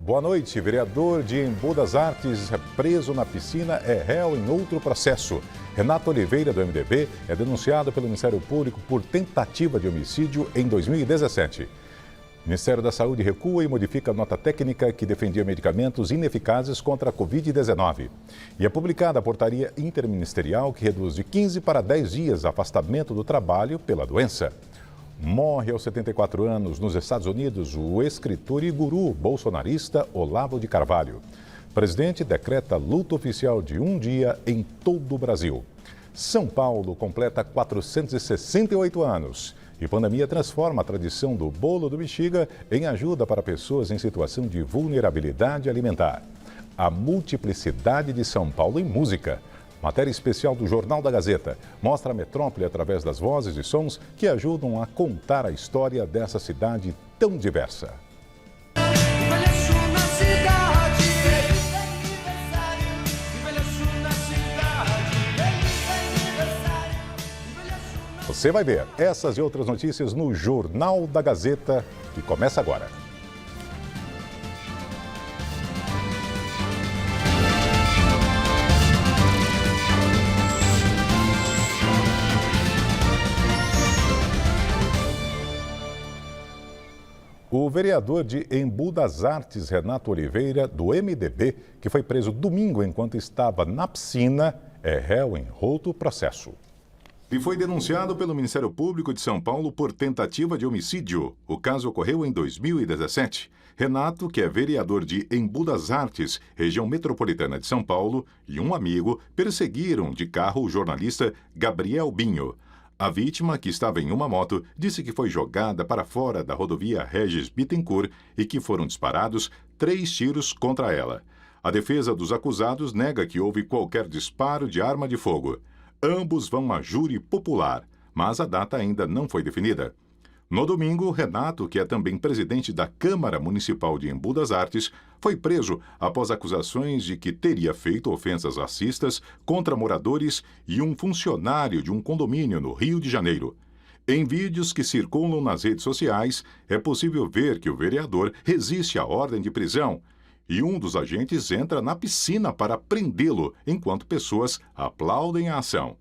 Boa noite. Vereador de Embu das Artes preso na piscina é réu em outro processo. Renato Oliveira, do MDB, é denunciado pelo Ministério Público por tentativa de homicídio em 2017. O Ministério da Saúde recua e modifica a nota técnica que defendia medicamentos ineficazes contra a Covid-19. E é publicada a portaria interministerial que reduz de 15 para 10 dias afastamento do trabalho pela doença. Morre aos 74 anos nos Estados Unidos o escritor e guru bolsonarista Olavo de Carvalho. O presidente decreta luto oficial de um dia em todo o Brasil. São Paulo completa 468 anos. E pandemia transforma a tradição do bolo do Bexiga em ajuda para pessoas em situação de vulnerabilidade alimentar. A multiplicidade de São Paulo em música. Matéria especial do Jornal da Gazeta mostra a metrópole através das vozes e sons que ajudam a contar a história dessa cidade tão diversa. Você vai ver essas e outras notícias no Jornal da Gazeta, que começa agora. O vereador de Embu das Artes, Renato Oliveira, do MDB, que foi preso domingo enquanto estava na piscina, é réu em outro processo. E foi denunciado pelo Ministério Público de São Paulo por tentativa de homicídio. O caso ocorreu em 2017. Renato, que é vereador de Embu das Artes, região metropolitana de São Paulo, e um amigo perseguiram de carro o jornalista Gabriel Binho. A vítima, que estava em uma moto, disse que foi jogada para fora da rodovia Regis Bittencourt e que foram disparados 3 tiros contra ela. A defesa dos acusados nega que houve qualquer disparo de arma de fogo. Ambos vão a júri popular, mas a data ainda não foi definida. No domingo, Renato, que é também presidente da Câmara Municipal de Embu das Artes, foi preso após acusações de que teria feito ofensas racistas contra moradores e um funcionário de um condomínio no Rio de Janeiro. Em vídeos que circulam nas redes sociais, é possível ver que o vereador resiste à ordem de prisão e um dos agentes entra na piscina para prendê-lo, enquanto pessoas aplaudem a ação.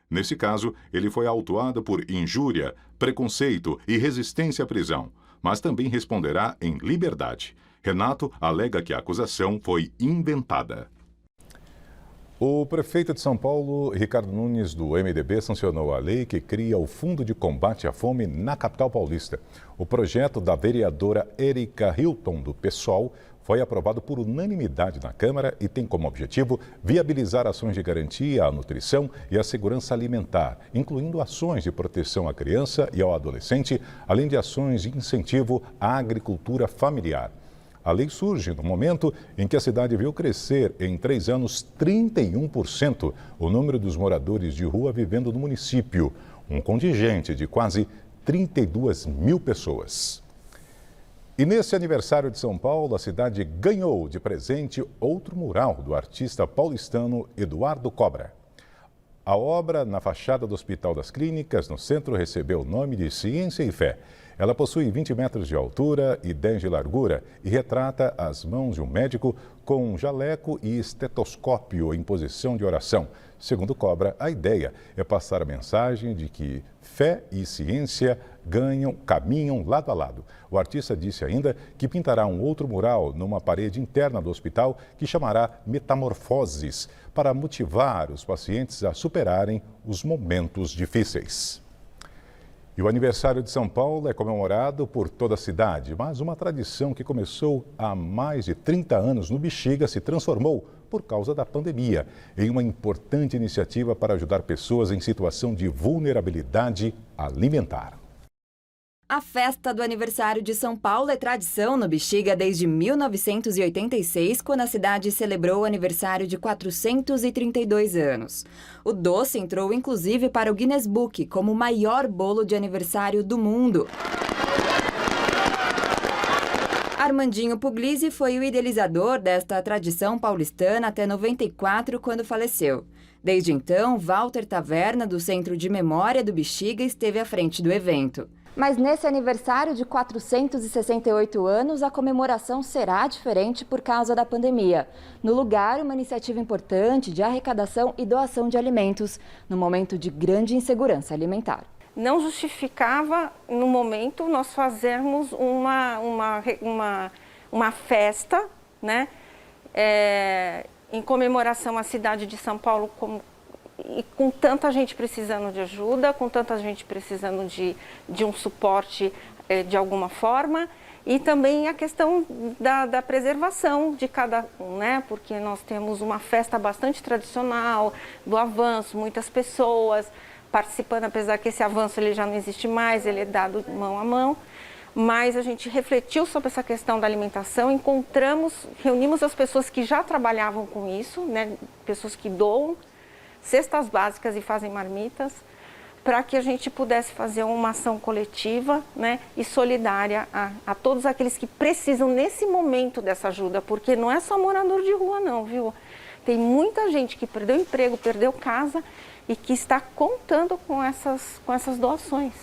Nesse caso, ele foi autuado por injúria, preconceito e resistência à prisão, mas também responderá em liberdade. Renato alega que a acusação foi inventada. O prefeito de São Paulo, Ricardo Nunes, do MDB, sancionou a lei que cria o Fundo de Combate à Fome na capital paulista. O projeto da vereadora Érica Hilton, do PSOL, foi aprovado por unanimidade na Câmara e tem como objetivo viabilizar ações de garantia à nutrição e à segurança alimentar, incluindo ações de proteção à criança e ao adolescente, além de ações de incentivo à agricultura familiar. A lei surge no momento em que a cidade viu crescer em 3 anos 31% o número dos moradores de rua vivendo no município, um contingente de quase 32 mil pessoas. E nesse aniversário de São Paulo, a cidade ganhou de presente outro mural do artista paulistano Eduardo Cobra. A obra, na fachada do Hospital das Clínicas, no centro, recebeu o nome de Ciência e Fé. Ela possui 20 metros de altura e 10 de largura e retrata as mãos de um médico com um jaleco e estetoscópio em posição de oração. Segundo Cobra, a ideia é passar a mensagem de que fé e ciência caminham lado a lado. O artista disse ainda que pintará um outro mural numa parede interna do hospital que chamará Metamorfoses, para motivar os pacientes a superarem os momentos difíceis. E o aniversário de São Paulo é comemorado por toda a cidade, mas uma tradição que começou há mais de 30 anos no Bexiga se transformou, por causa da pandemia, em uma importante iniciativa para ajudar pessoas em situação de vulnerabilidade alimentar. A festa do aniversário de São Paulo é tradição no Bexiga desde 1986, quando a cidade celebrou o aniversário de 432 anos. O doce entrou inclusive para o Guinness Book como o maior bolo de aniversário do mundo. Armandinho Puglisi foi o idealizador desta tradição paulistana até 94, quando faleceu. Desde então, Walter Taverna, do Centro de Memória do Bexiga, esteve à frente do evento. Mas nesse aniversário de 468 anos, a comemoração será diferente por causa da pandemia. No lugar, uma iniciativa importante de arrecadação e doação de alimentos, no momento de grande insegurança alimentar. Não justificava, no momento, nós fazermos uma festa, né, em comemoração à cidade de São Paulo, e com tanta gente precisando de ajuda, com tanta gente precisando de um suporte de alguma forma, e também a questão da preservação de cada um, né? Porque nós temos uma festa bastante tradicional, do avanço, muitas pessoas participando, apesar que esse avanço ele já não existe mais, ele é dado mão a mão. Mas a gente refletiu sobre essa questão da alimentação, reunimos as pessoas que já trabalhavam com isso, né? Pessoas que doam cestas básicas e fazem marmitas, para que a gente pudesse fazer uma ação coletiva, né, e solidária a todos aqueles que precisam nesse momento dessa ajuda, porque não é só morador de rua não, viu? Tem muita gente que perdeu emprego, perdeu casa e que está contando com essas doações.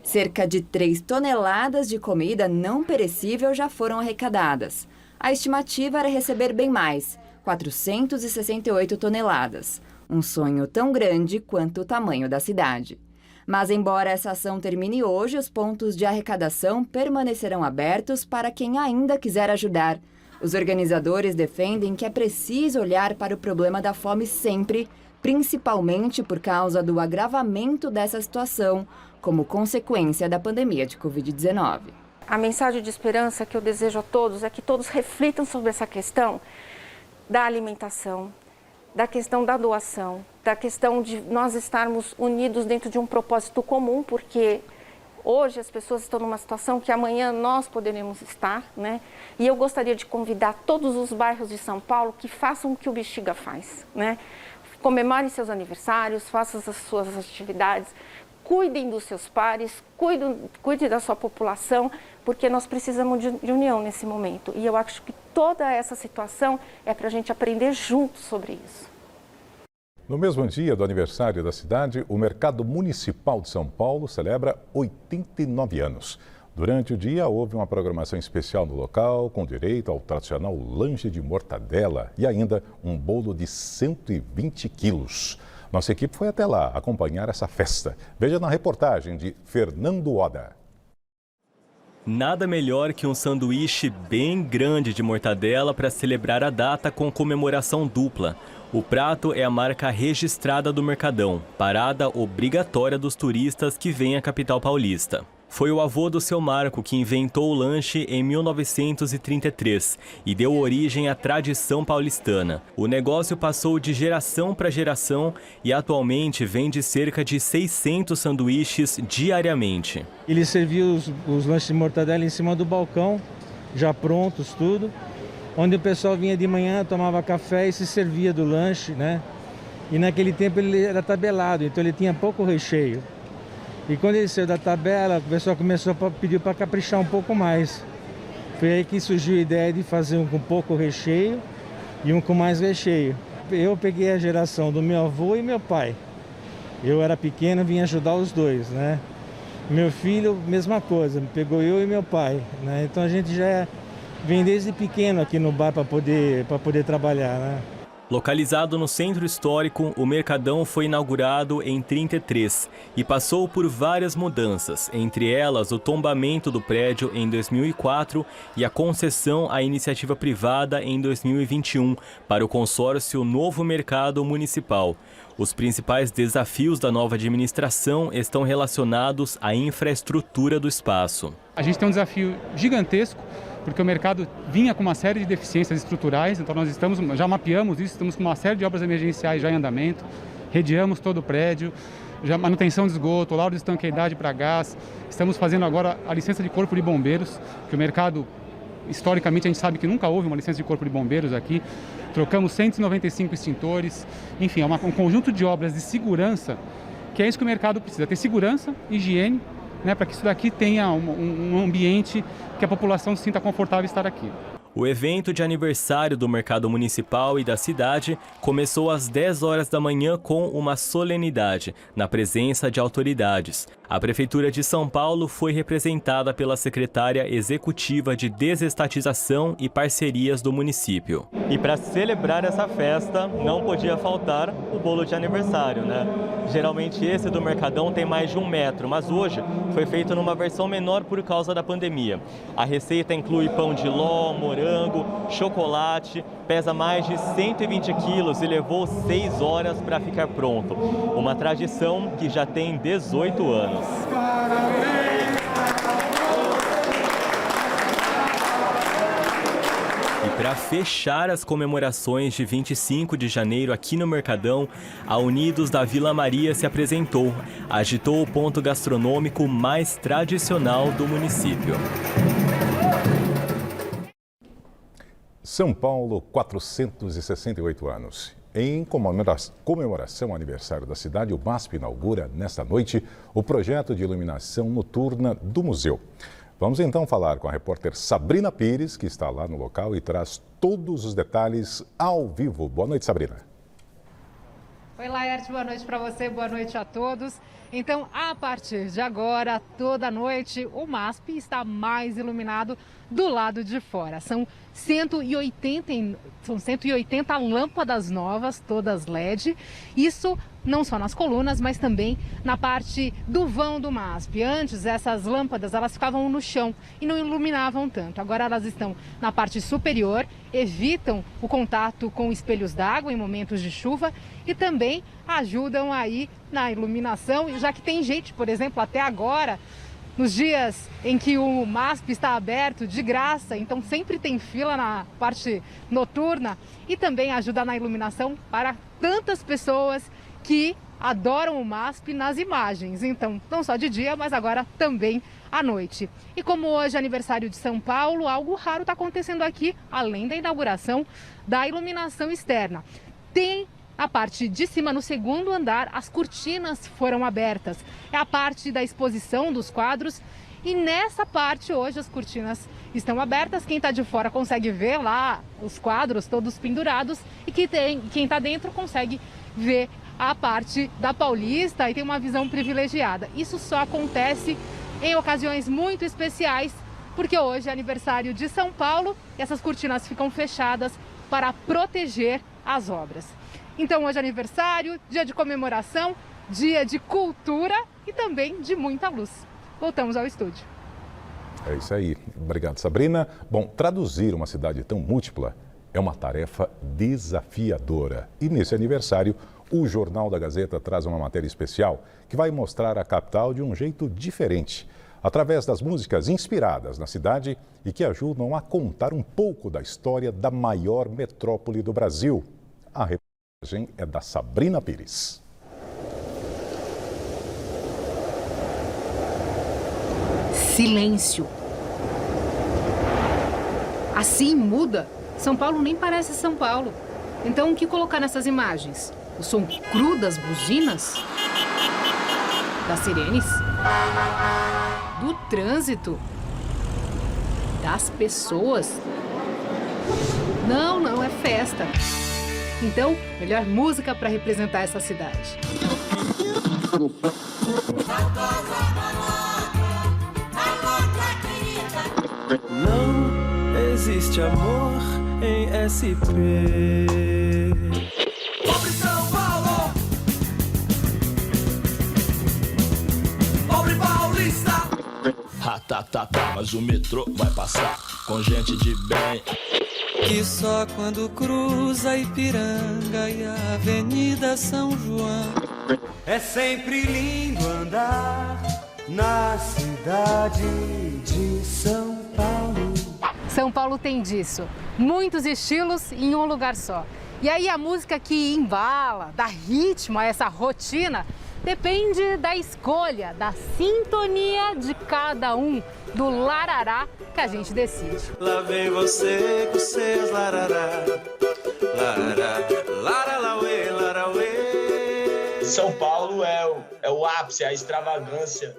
Cerca de 3 toneladas de comida não perecível já foram arrecadadas. A estimativa era receber bem mais, 468 toneladas. Um sonho tão grande quanto o tamanho da cidade. Mas, embora essa ação termine hoje, os pontos de arrecadação permanecerão abertos para quem ainda quiser ajudar. Os organizadores defendem que é preciso olhar para o problema da fome sempre, principalmente por causa do agravamento dessa situação, como consequência da pandemia de Covid-19. A mensagem de esperança que eu desejo a todos é que todos reflitam sobre essa questão da alimentação, da questão da doação, da questão de nós estarmos unidos dentro de um propósito comum, porque hoje as pessoas estão numa situação que amanhã nós poderemos estar, né? E eu gostaria de convidar todos os bairros de São Paulo que façam o que o Bexiga faz, né? Comemorem seus aniversários, façam as suas atividades, cuidem dos seus pares, cuidem da sua população, porque nós precisamos de união nesse momento. E eu acho que toda essa situação é para a gente aprender juntos sobre isso. No mesmo dia do aniversário da cidade, o Mercado Municipal de São Paulo celebra 89 anos. Durante o dia, houve uma programação especial no local, com direito ao tradicional lanche de mortadela e ainda um bolo de 120 quilos. Nossa equipe foi até lá acompanhar essa festa. Veja na reportagem de Fernando Oda. Nada melhor que um sanduíche bem grande de mortadela para celebrar a data com comemoração dupla. O prato é a marca registrada do Mercadão, parada obrigatória dos turistas que vêm à capital paulista. Foi o avô do seu Marco que inventou o lanche em 1933 e deu origem à tradição paulistana. O negócio passou de geração para geração e atualmente vende cerca de 600 sanduíches diariamente. Ele servia os lanches de mortadela em cima do balcão, já prontos tudo, onde o pessoal vinha de manhã, tomava café e se servia do lanche, né? E naquele tempo ele era tabelado, então ele tinha pouco recheio. E quando ele saiu da tabela, o pessoal começou a pedir para caprichar um pouco mais. Foi aí que surgiu a ideia de fazer um com pouco recheio e um com mais recheio. Eu peguei a geração do meu avô e meu pai. Eu era pequeno, vim ajudar os dois, né? Meu filho, mesma coisa, pegou eu e meu pai, né? Então a gente já vem desde pequeno aqui no bar para poder trabalhar, né? Localizado no centro histórico, o Mercadão foi inaugurado em 1933 e passou por várias mudanças, entre elas o tombamento do prédio em 2004 e a concessão à iniciativa privada em 2021 para o consórcio Novo Mercado Municipal. Os principais desafios da nova administração estão relacionados à infraestrutura do espaço. A gente tem um desafio gigantesco, porque o mercado vinha com uma série de deficiências estruturais, então nós já mapeamos isso, estamos com uma série de obras emergenciais já em andamento, redeamos todo o prédio, já manutenção de esgoto, laudo de estanqueidade para gás, estamos fazendo agora a licença de corpo de bombeiros, que o mercado, historicamente, a gente sabe que nunca houve uma licença de corpo de bombeiros aqui, trocamos 195 extintores, enfim, é um conjunto de obras de segurança, que é isso que o mercado precisa, ter segurança, higiene, né, para que isso daqui tenha um ambiente que a população se sinta confortável em estar aqui. O evento de aniversário do Mercado Municipal e da cidade começou às 10 horas da manhã com uma solenidade, na presença de autoridades. A Prefeitura de São Paulo foi representada pela secretária executiva de Desestatização e Parcerias do município. E para celebrar essa festa, não podia faltar o bolo de aniversário, né? Geralmente esse do Mercadão tem mais de 1 metro, mas hoje foi feito numa versão menor por causa da pandemia. A receita inclui pão de ló, morango, chocolate, pesa mais de 120 quilos e levou 6 horas para ficar pronto. Uma tradição que já tem 18 anos. E para fechar as comemorações de 25 de janeiro aqui no Mercadão, a Unidos da Vila Maria se apresentou, agitou o ponto gastronômico mais tradicional do município. São Paulo, 468 anos. Em comemoração ao aniversário da cidade, o MASP inaugura, nesta noite, o projeto de iluminação noturna do museu. Vamos então falar com a repórter Sabrina Pires, que está lá no local e traz todos os detalhes ao vivo. Boa noite, Sabrina. Oi, Laerte, boa noite para você, boa noite a todos. Então, a partir de agora, toda noite, o MASP está mais iluminado do lado de fora. São 180 lâmpadas novas, todas LED. Isso não só nas colunas, mas também na parte do vão do MASP. Antes, essas lâmpadas elas ficavam no chão e não iluminavam tanto. Agora elas estão na parte superior, evitam o contato com espelhos d'água em momentos de chuva e também ajudam aí na iluminação, já que tem gente, por exemplo, até agora, nos dias em que o MASP está aberto de graça, então sempre tem fila na parte noturna e também ajuda na iluminação para tantas pessoas que adoram o MASP nas imagens. Então, não só de dia, mas agora também à noite. E como hoje é aniversário de São Paulo, algo raro está acontecendo aqui, além da inauguração da iluminação externa. Tem a parte de cima, no segundo andar, as cortinas foram abertas. É a parte da exposição dos quadros e nessa parte hoje as cortinas estão abertas. Quem está de fora consegue ver lá os quadros todos pendurados e quem está dentro consegue ver a parte da Paulista e tem uma visão privilegiada. Isso só acontece em ocasiões muito especiais, porque hoje é aniversário de São Paulo e essas cortinas ficam fechadas para proteger as obras. Então hoje é aniversário, dia de comemoração, dia de cultura e também de muita luz. Voltamos ao estúdio. É isso aí. Obrigado, Sabrina. Bom, traduzir uma cidade tão múltipla é uma tarefa desafiadora. E nesse aniversário, o Jornal da Gazeta traz uma matéria especial que vai mostrar a capital de um jeito diferente, através das músicas inspiradas na cidade e que ajudam a contar um pouco da história da maior metrópole do Brasil. A reportagem é da Sabrina Pires. Silêncio. Assim muda. São Paulo nem parece São Paulo. Então, o que colocar nessas imagens? O som cru das buzinas? Das sirenes? Do trânsito? Das pessoas? Não, não, é festa. Então, melhor música para representar essa cidade. Não existe amor em SP. Pobre São Paulo, pobre paulista. Mas o metrô vai passar com gente de bem. Que só quando cruza Ipiranga e a Avenida São João. É sempre lindo andar na cidade de São Paulo. São Paulo tem disso, muitos estilos em um lugar só. E aí a música que embala, dá ritmo a essa rotina, depende da escolha, da sintonia de cada um, do larará que a gente decide. Lá vem você com seus larará, larará, laralauê, larauê. São Paulo é o ápice, a extravagância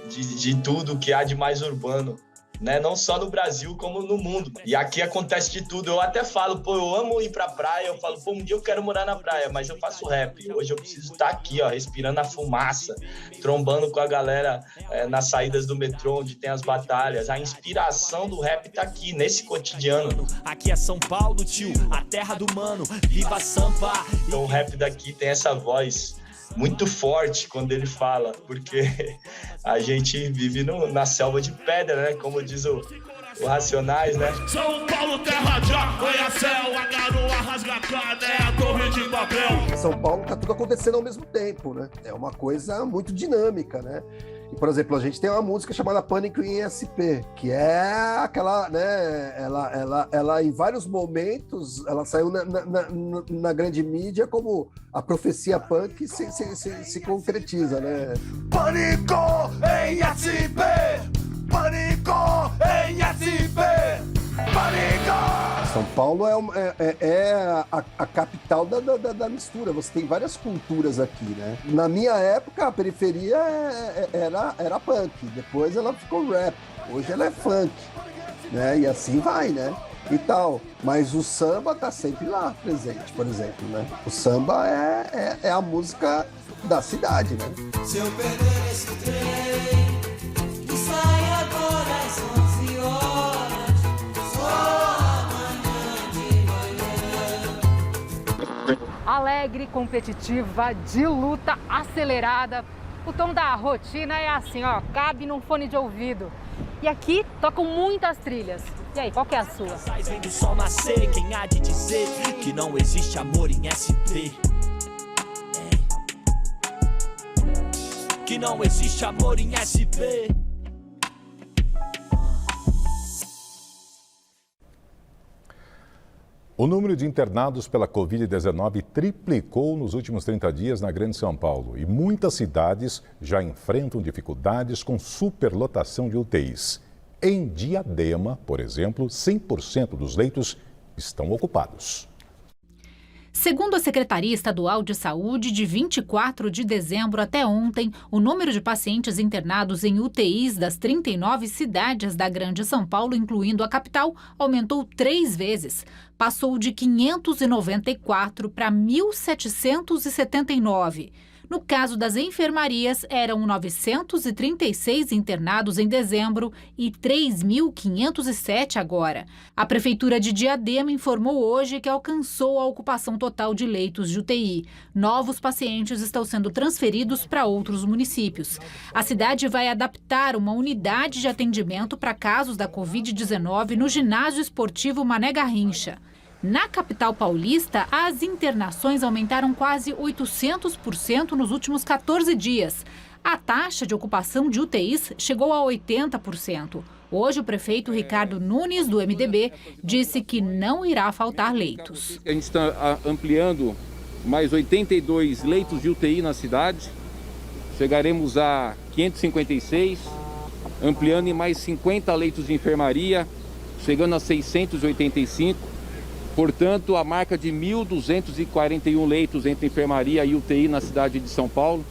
de tudo que há de mais urbano. né? Não só no Brasil, como no mundo. E aqui acontece de tudo. Eu até falo, pô, eu amo ir pra praia. Eu falo, pô, um dia eu quero morar na praia, mas eu faço rap. Hoje eu preciso estar aqui, ó, respirando a fumaça, trombando com a galera nas saídas do metrô, onde tem as batalhas. A inspiração do rap tá aqui, nesse cotidiano. Aqui é São Paulo, tio, a terra do mano, viva Sampa. Então o rap daqui tem essa voz muito forte quando ele fala, porque a gente vive na selva de pedra, né? Como diz o Racionais, né? São Paulo, terra de arranha-céu, a garoa rasga a cana, é a torre de Babel. São Paulo tá tudo acontecendo ao mesmo tempo, né? É uma coisa muito dinâmica, né? E, por exemplo, a gente tem uma música chamada Pânico em SP, que é aquela, né? Ela em vários momentos, ela saiu na grande mídia como a profecia punk se concretiza, né? Pânico em SP! Pânico em SP! Pânico! São Paulo é a capital da mistura. Você tem várias culturas aqui, né? Na minha época, a periferia era punk. Depois ela ficou rap. Hoje ela é funk, né? E assim vai, né? E tal. Mas o samba tá sempre lá presente, por exemplo, né? O samba é a música da cidade, né? Se eu perder esse trem, que sai agora às 11 horas, só Alegre, competitiva, de luta, acelerada. O tom da rotina é assim, ó, cabe num fone de ouvido. E aqui tocam muitas trilhas. E aí, qual que é a sua? Vendo o sol nascer, quem há de dizer que não existe amor em SP? Que não existe amor em SP? O número de internados pela Covid-19 triplicou nos últimos 30 dias na Grande São Paulo e muitas cidades já enfrentam dificuldades com superlotação de UTIs. Em Diadema, por exemplo, 100% dos leitos estão ocupados. Segundo a Secretaria Estadual de Saúde, de 24 de dezembro até ontem, o número de pacientes internados em UTIs das 39 cidades da Grande São Paulo, incluindo a capital, aumentou 3 vezes. Passou de 594 para 1.779. No caso das enfermarias, eram 936 internados em dezembro e 3.507 agora. A Prefeitura de Diadema informou hoje que alcançou a ocupação total de leitos de UTI. Novos pacientes estão sendo transferidos para outros municípios. A cidade vai adaptar uma unidade de atendimento para casos da Covid-19 no ginásio esportivo Mané Garrincha. Na capital paulista, as internações aumentaram quase 800% nos últimos 14 dias. A taxa de ocupação de UTIs chegou a 80%. Hoje, o prefeito Ricardo Nunes, do MDB, disse que não irá faltar leitos. A gente está ampliando mais 82 leitos de UTI na cidade. Chegaremos a 556, ampliando em mais 50 leitos de enfermaria, chegando a 685. Portanto, a marca de 1.241 leitos entre enfermaria e UTI na cidade de São Paulo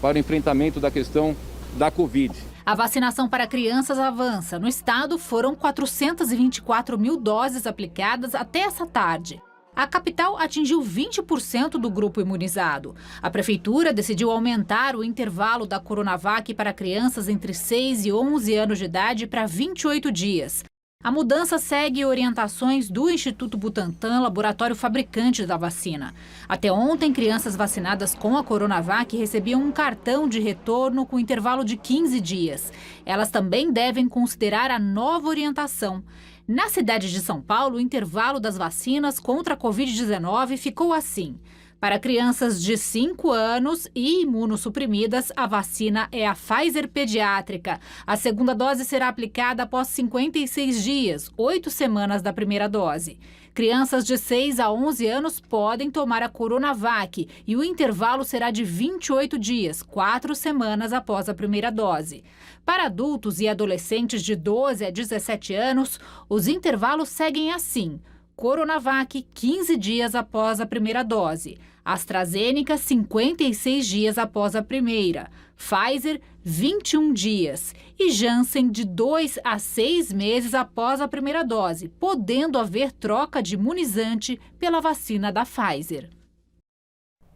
para o enfrentamento da questão da Covid. A vacinação para crianças avança. No estado, foram 424 mil doses aplicadas até essa tarde. A capital atingiu 20% do grupo imunizado. A prefeitura decidiu aumentar o intervalo da Coronavac para crianças entre 6 e 11 anos de idade para 28 dias. A mudança segue orientações do Instituto Butantan, laboratório fabricante da vacina. Até ontem, crianças vacinadas com a Coronavac recebiam um cartão de retorno com intervalo de 15 dias. Elas também devem considerar a nova orientação. Na cidade de São Paulo, o intervalo das vacinas contra a Covid-19 ficou assim. Para crianças de 5 anos e imunossuprimidas, a vacina é a Pfizer pediátrica. A segunda dose será aplicada após 56 dias, 8 semanas da primeira dose. Crianças de 6 a 11 anos podem tomar a Coronavac e o intervalo será de 28 dias, 4 semanas após a primeira dose. Para adultos e adolescentes de 12 a 17 anos, os intervalos seguem assim: Coronavac, 15 dias após a primeira dose. AstraZeneca, 56 dias após a primeira. Pfizer, 21 dias. E Janssen, de 2 a 6 meses após a primeira dose, podendo haver troca de imunizante pela vacina da Pfizer.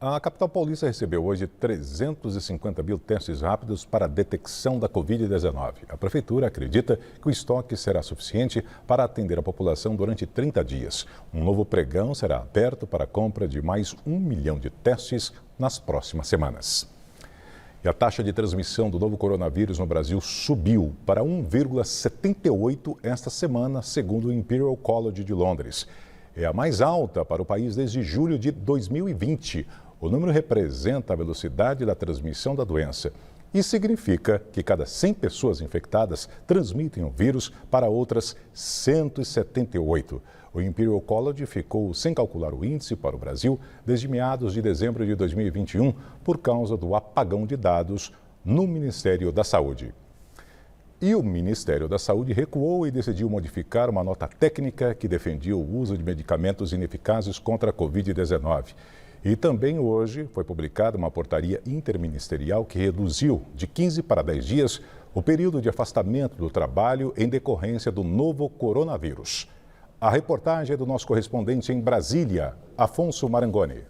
A capital paulista recebeu hoje 350 mil testes rápidos para a detecção da Covid-19. A prefeitura acredita que o estoque será suficiente para atender a população durante 30 dias. Um novo pregão será aberto para a compra de mais 1 milhão de testes nas próximas semanas. E a taxa de transmissão do novo coronavírus no Brasil subiu para 1,78 esta semana, segundo o Imperial College de Londres. É a mais alta para o país desde julho de 2020. O número representa a velocidade da transmissão da doença e significa que cada 100 pessoas infectadas transmitem o vírus para outras 178. O Imperial College ficou sem calcular o índice para o Brasil desde meados de dezembro de 2021 por causa do apagão de dados no Ministério da Saúde. E o Ministério da Saúde recuou e decidiu modificar uma nota técnica que defendia o uso de medicamentos ineficazes contra a Covid-19. E também hoje foi publicada uma portaria interministerial que reduziu de 15 para 10 dias o período de afastamento do trabalho em decorrência do novo coronavírus. A reportagem é do nosso correspondente em Brasília, Afonso Marangoni.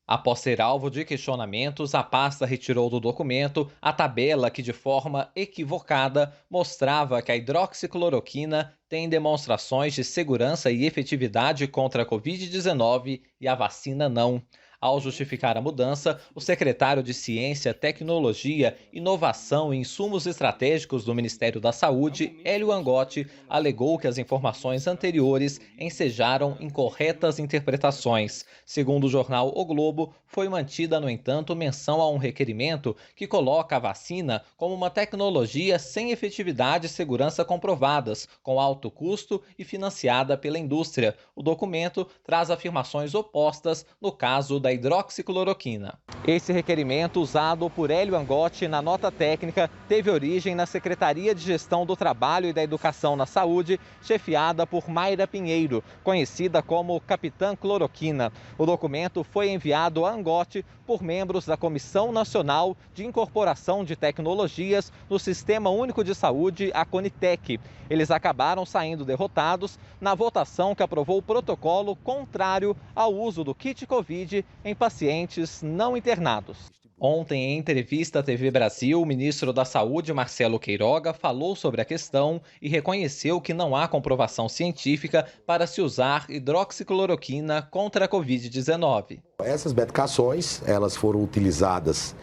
Após ser alvo de questionamentos, a pasta retirou do documento a tabela que, de forma equivocada, mostrava que a hidroxicloroquina tem demonstrações de segurança e efetividade contra a Covid-19 e a vacina não. Ao justificar a mudança, o secretário de Ciência, Tecnologia, Inovação e Insumos Estratégicos do Ministério da Saúde, Hélio Angotti, alegou que as informações anteriores ensejaram incorretas interpretações. Segundo o jornal O Globo, foi mantida, no entanto, menção a um requerimento que coloca a vacina como uma tecnologia sem efetividade e segurança comprovadas, com alto custo e financiada pela indústria. O documento traz afirmações opostas no caso da hidroxicloroquina. Esse requerimento, usado por Hélio Angotti na nota técnica, teve origem na Secretaria de Gestão do Trabalho e da Educação na Saúde, chefiada por Mayra Pinheiro, conhecida como Capitã Cloroquina. O documento foi enviado a Angotti por membros da Comissão Nacional de Incorporação de Tecnologias no Sistema Único de Saúde, a Conitec. Eles acabaram saindo derrotados na votação que aprovou o protocolo contrário ao uso do kit Covid em pacientes não internados. Ontem, em entrevista à TV Brasil, o ministro da Saúde, Marcelo Queiroga, falou sobre a questão e reconheceu que não há comprovação científica para se usar hidroxicloroquina contra a Covid-19. Essas medicações, elas foram utilizadas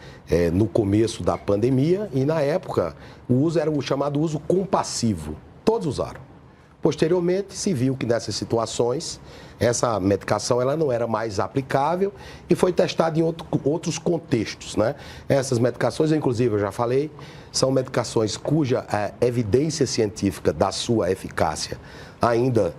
no começo da pandemia e, na época, o uso era o chamado uso compassivo. Todos usaram. Posteriormente, se viu que nessas situações, essa medicação ela não era mais aplicável e foi testada em outros contextos, né? Essas medicações, inclusive, eu já falei, são medicações cuja evidência científica da sua eficácia ainda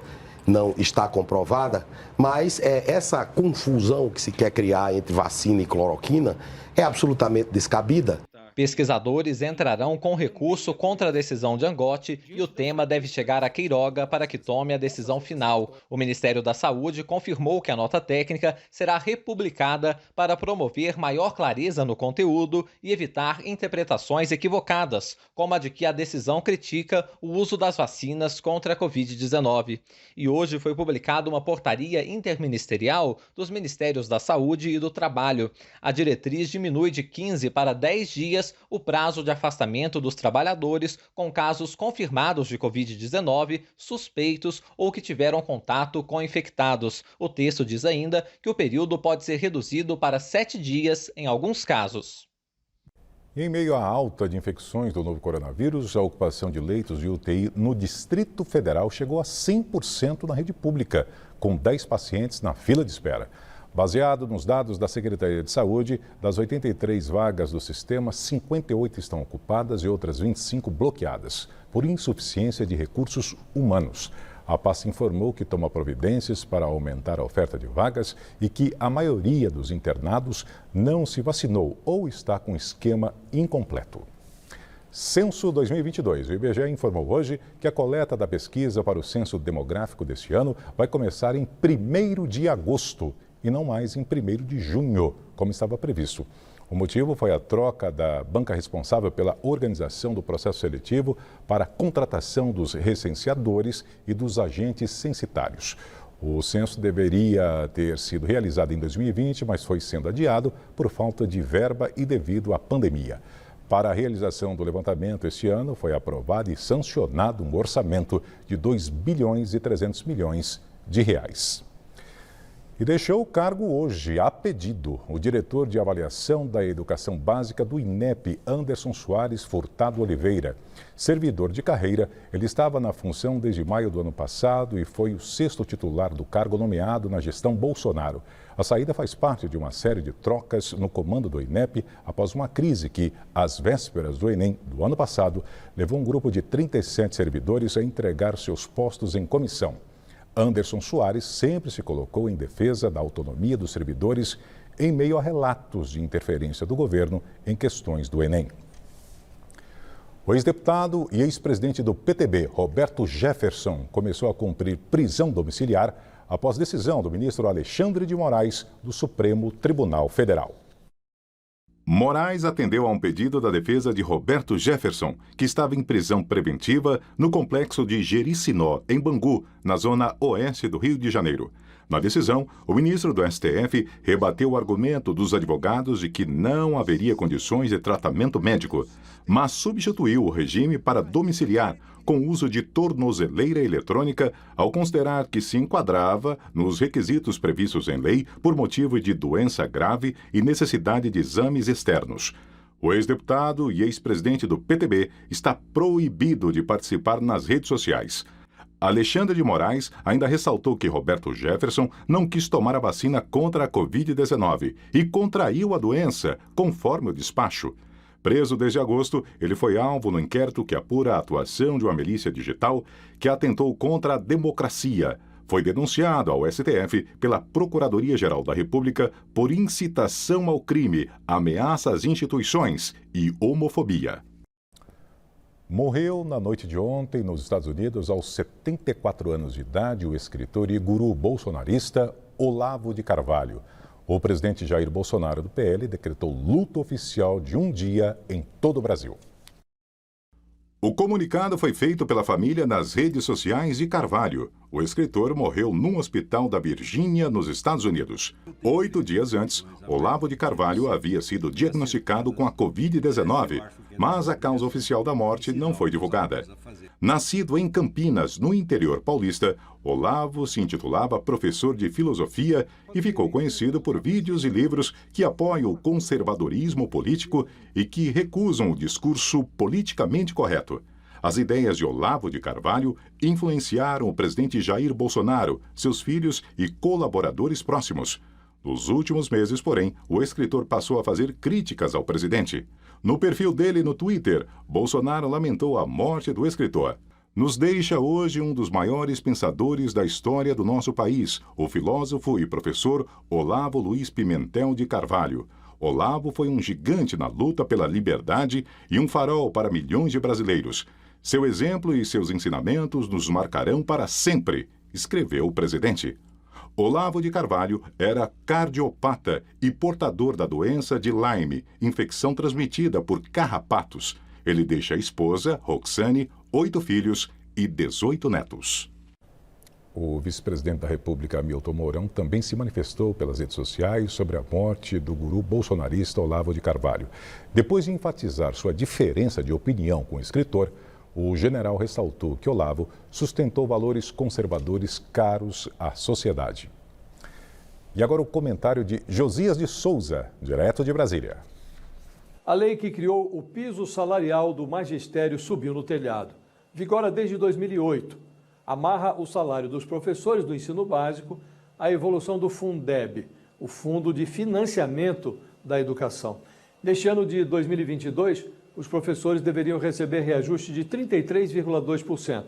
não está comprovada, mas essa confusão que se quer criar entre vacina e cloroquina é absolutamente descabida. Pesquisadores entrarão com recurso contra a decisão de Angotti e o tema deve chegar a Queiroga para que tome a decisão final. O Ministério da Saúde confirmou que a nota técnica será republicada para promover maior clareza no conteúdo e evitar interpretações equivocadas, como a de que a decisão critica o uso das vacinas contra a Covid-19. E hoje foi publicada uma portaria interministerial dos Ministérios da Saúde e do Trabalho. A diretriz diminui de 15 para 10 dias o prazo de afastamento dos trabalhadores com casos confirmados de Covid-19, suspeitos ou que tiveram contato com infectados. O texto diz ainda que o período pode ser reduzido para 7 dias em alguns casos. Em meio à alta de infecções do novo coronavírus, a ocupação de leitos de UTI no Distrito Federal chegou a 100% na rede pública, com 10 pacientes na fila de espera. Baseado nos dados da Secretaria de Saúde, das 83 vagas do sistema, 58 estão ocupadas e outras 25 bloqueadas, por insuficiência de recursos humanos. A pasta informou que toma providências para aumentar a oferta de vagas e que a maioria dos internados não se vacinou ou está com esquema incompleto. Censo 2022. O IBGE informou hoje que a coleta da pesquisa para o censo demográfico deste ano vai começar em 1º de agosto e não mais em 1º de junho, como estava previsto. O motivo foi a troca da banca responsável pela organização do processo seletivo para a contratação dos recenseadores e dos agentes censitários. O censo deveria ter sido realizado em 2020, mas foi sendo adiado por falta de verba e devido à pandemia. Para a realização do levantamento este ano, foi aprovado e sancionado um orçamento de 2 bilhões e 300 milhões de reais. E deixou o cargo hoje, a pedido, o diretor de avaliação da educação básica do INEP, Anderson Soares Furtado Oliveira. Servidor de carreira, ele estava na função desde maio do ano passado e foi o 6º titular do cargo nomeado na gestão Bolsonaro. A saída faz parte de uma série de trocas no comando do INEP após uma crise que, às vésperas do Enem do ano passado, levou um grupo de 37 servidores a entregar seus postos em comissão. Anderson Soares sempre se colocou em defesa da autonomia dos servidores em meio a relatos de interferência do governo em questões do Enem. O ex-deputado e ex-presidente do PTB, Roberto Jefferson, começou a cumprir prisão domiciliar após decisão do ministro Alexandre de Moraes do Supremo Tribunal Federal. Moraes atendeu a um pedido da defesa de Roberto Jefferson, que estava em prisão preventiva no complexo de Jericinó, em Bangu, na zona oeste do Rio de Janeiro. Na decisão, o ministro do STF rebateu o argumento dos advogados de que não haveria condições de tratamento médico, mas substituiu o regime para domiciliar, com uso de tornozeleira eletrônica, ao considerar que se enquadrava nos requisitos previstos em lei por motivo de doença grave e necessidade de exames externos. O ex-deputado e ex-presidente do PTB está proibido de participar nas redes sociais. Alexandre de Moraes ainda ressaltou que Roberto Jefferson não quis tomar a vacina contra a Covid-19 e contraiu a doença, conforme o despacho. Preso desde agosto, ele foi alvo no inquérito que apura a atuação de uma milícia digital que atentou contra a democracia. Foi denunciado ao STF pela Procuradoria-Geral da República por incitação ao crime, ameaça às instituições e homofobia. Morreu na noite de ontem, nos Estados Unidos, aos 74 anos de idade, o escritor e guru bolsonarista Olavo de Carvalho. O presidente Jair Bolsonaro, do PL, decretou luto oficial de um dia em todo o Brasil. O comunicado foi feito pela família nas redes sociais de Carvalho. O escritor morreu num hospital da Virgínia, nos Estados Unidos. 8 dias antes, Olavo de Carvalho havia sido diagnosticado com a Covid-19, mas a causa oficial da morte não foi divulgada. Nascido em Campinas, no interior paulista, Olavo se intitulava professor de filosofia e ficou conhecido por vídeos e livros que apoiam o conservadorismo político e que recusam o discurso politicamente correto. As ideias de Olavo de Carvalho influenciaram o presidente Jair Bolsonaro, seus filhos e colaboradores próximos. Nos últimos meses, porém, o escritor passou a fazer críticas ao presidente. No perfil dele no Twitter, Bolsonaro lamentou a morte do escritor. Nos deixa hoje um dos maiores pensadores da história do nosso país, o filósofo e professor Olavo Luiz Pimentel de Carvalho. Olavo foi um gigante na luta pela liberdade e um farol para milhões de brasileiros. Seu exemplo e seus ensinamentos nos marcarão para sempre, escreveu o presidente. Olavo de Carvalho era cardiopata e portador da doença de Lyme, infecção transmitida por carrapatos. Ele deixa a esposa, Roxane, 8 filhos e 18 netos. O vice-presidente da República, Hamilton Mourão, também se manifestou pelas redes sociais sobre a morte do guru bolsonarista Olavo de Carvalho. Depois de enfatizar sua diferença de opinião com o escritor, o general ressaltou que Olavo sustentou valores conservadores caros à sociedade. E agora o comentário de Josias de Souza, direto de Brasília. A lei que criou o piso salarial do magistério subiu no telhado. Vigora desde 2008. Amarra o salário dos professores do ensino básico à evolução do Fundeb, o Fundo de Financiamento da Educação. Neste ano de 2022, os professores deveriam receber reajuste de 33,2%.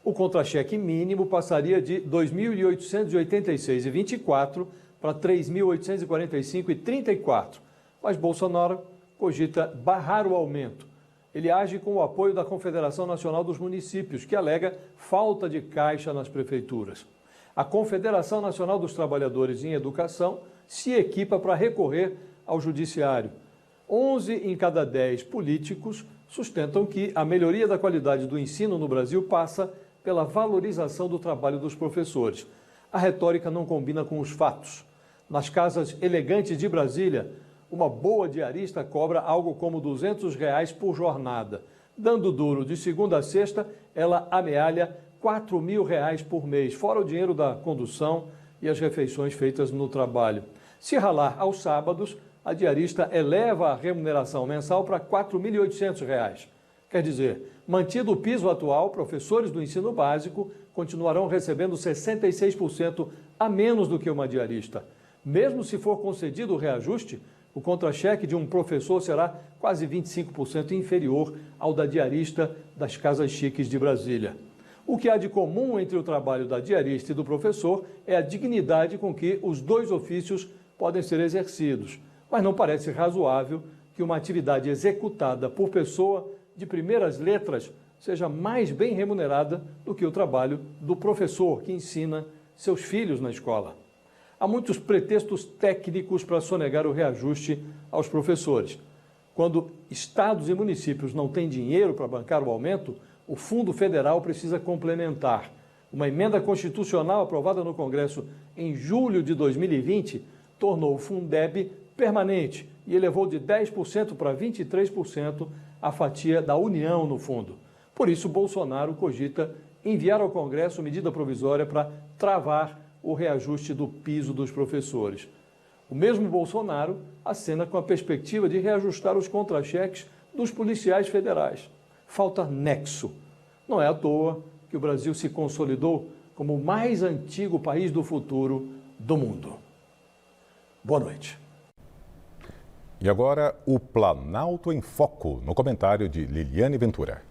O contra-cheque mínimo passaria de R$ 2.886,24 para R$ 3.845,34. Mas Bolsonaro cogita barrar o aumento. Ele age com o apoio da Confederação Nacional dos Municípios, que alega falta de caixa nas prefeituras. A Confederação Nacional dos Trabalhadores em Educação se equipa para recorrer ao Judiciário. 11 em cada 10 políticos sustentam que a melhoria da qualidade do ensino no Brasil passa pela valorização do trabalho dos professores. A retórica não combina com os fatos. Nas casas elegantes de Brasília, uma boa diarista cobra algo como R$ 200 por jornada. Dando duro de segunda a sexta, ela amealha R$ 4.000 por mês, fora o dinheiro da condução e as refeições feitas no trabalho. Se ralar aos sábados, a diarista eleva a remuneração mensal para R$ 4.800. Quer dizer, mantido o piso atual, professores do ensino básico continuarão recebendo 66% a menos do que uma diarista. Mesmo se for concedido o reajuste, o contra-cheque de um professor será quase 25% inferior ao da diarista das casas chiques de Brasília. O que há de comum entre o trabalho da diarista e do professor é a dignidade com que os dois ofícios podem ser exercidos, mas não parece razoável que uma atividade executada por pessoa de primeiras letras seja mais bem remunerada do que o trabalho do professor que ensina seus filhos na escola. Há muitos pretextos técnicos para sonegar o reajuste aos professores. Quando estados e municípios não têm dinheiro para bancar o aumento, o Fundo Federal precisa complementar. Uma emenda constitucional aprovada no Congresso em julho de 2020 tornou o Fundeb permanente e elevou de 10% para 23% a fatia da União no fundo. Por isso, Bolsonaro cogita enviar ao Congresso medida provisória para travar o reajuste do piso dos professores. O mesmo Bolsonaro acena com a perspectiva de reajustar os contra-cheques dos policiais federais. Falta nexo. Não é à toa que o Brasil se consolidou como o mais antigo país do futuro do mundo. Boa noite. E agora, o Planalto em Foco, no comentário de Liliane Ventura.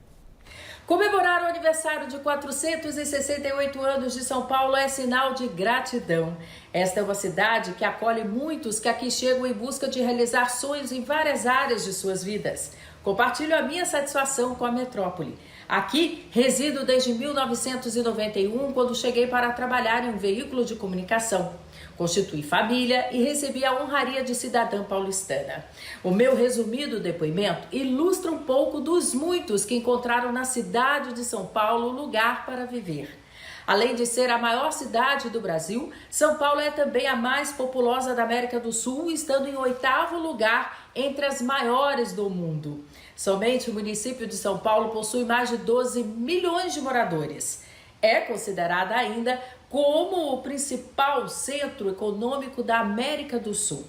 Comemorar o aniversário de 468 anos de São Paulo é sinal de gratidão. Esta é uma cidade que acolhe muitos que aqui chegam em busca de realizar sonhos em várias áreas de suas vidas. Compartilho a minha satisfação com a metrópole. Aqui resido desde 1991, quando cheguei para trabalhar em um veículo de comunicação. Constituí família e recebi a honraria de cidadã paulistana. O meu resumido depoimento ilustra um pouco dos muitos que encontraram na cidade de São Paulo lugar para viver. Além de ser a maior cidade do Brasil, São Paulo é também a mais populosa da América do Sul, estando em 8º lugar entre as maiores do mundo. Somente o município de São Paulo possui mais de 12 milhões de moradores. É considerada ainda como o principal centro econômico da América do Sul.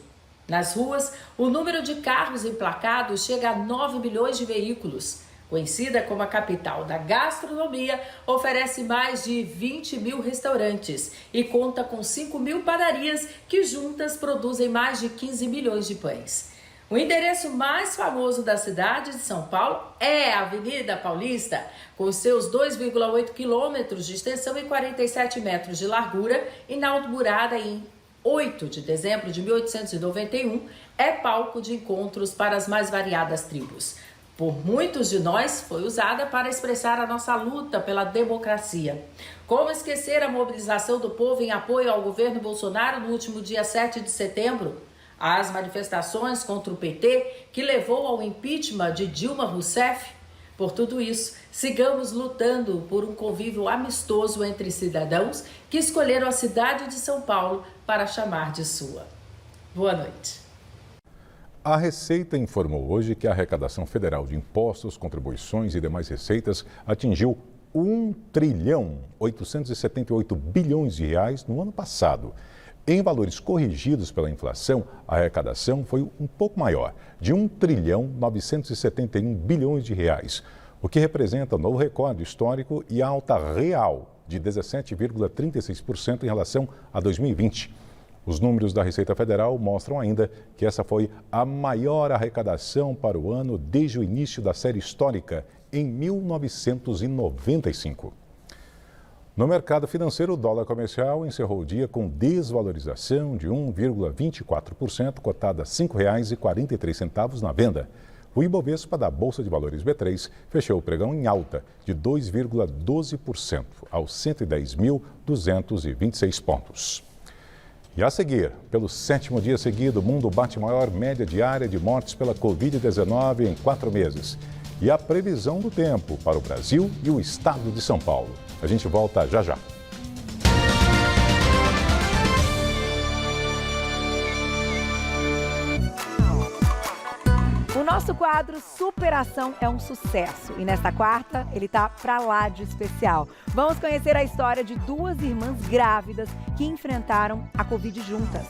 Nas ruas, o número de carros emplacados chega a 9 milhões de veículos. Conhecida como a capital da gastronomia, oferece mais de 20 mil restaurantes e conta com 5 mil padarias que juntas produzem mais de 15 milhões de pães. O endereço mais famoso da cidade de São Paulo é a Avenida Paulista, com seus 2,8 quilômetros de extensão e 47 metros de largura, inaugurada em 8 de dezembro de 1891, é palco de encontros para as mais variadas tribos. Por muitos de nós, foi usada para expressar a nossa luta pela democracia. Como esquecer a mobilização do povo em apoio ao governo Bolsonaro no último dia 7 de setembro? As manifestações contra o PT, que levou ao impeachment de Dilma Rousseff? Por tudo isso, sigamos lutando por um convívio amistoso entre cidadãos que escolheram a cidade de São Paulo para chamar de sua. Boa noite. A Receita informou hoje que a arrecadação federal de impostos, contribuições e demais receitas atingiu 1,878 bilhões de reais no ano passado. Em valores corrigidos pela inflação, a arrecadação foi um pouco maior, de 1,971 bilhões de reais, o que representa um novo recorde histórico e alta real de 17,36% em relação a 2020. Os números da Receita Federal mostram ainda que essa foi a maior arrecadação para o ano desde o início da série histórica, em 1995. No mercado financeiro, o dólar comercial encerrou o dia com desvalorização de 1,24%, cotada a R$ 5,43 na venda. O Ibovespa da Bolsa de Valores B3 fechou o pregão em alta de 2,12% aos 110.226 pontos. E a seguir, pelo 7º dia seguido, o mundo bate maior média diária de mortes pela Covid-19 em 4 meses. E a previsão do tempo para o Brasil e o estado de São Paulo. A gente volta já já. O nosso quadro Superação é um sucesso e nesta quarta ele tá pra lá de especial. Vamos conhecer a história de 2 irmãs grávidas que enfrentaram a Covid juntas.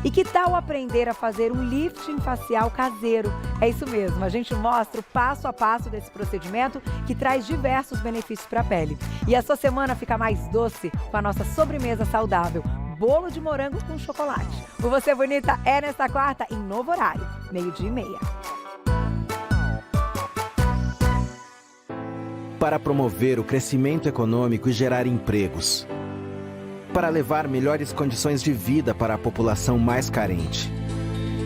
E que tal aprender a fazer um lifting facial caseiro? É isso mesmo, a gente mostra o passo a passo desse procedimento que traz diversos benefícios para a pele. E a sua semana fica mais doce com a nossa sobremesa saudável. Bolo de morango com chocolate. O Você Bonita é nesta quarta em novo horário, 12:30. Para promover o crescimento econômico e gerar empregos. Para levar melhores condições de vida para a população mais carente.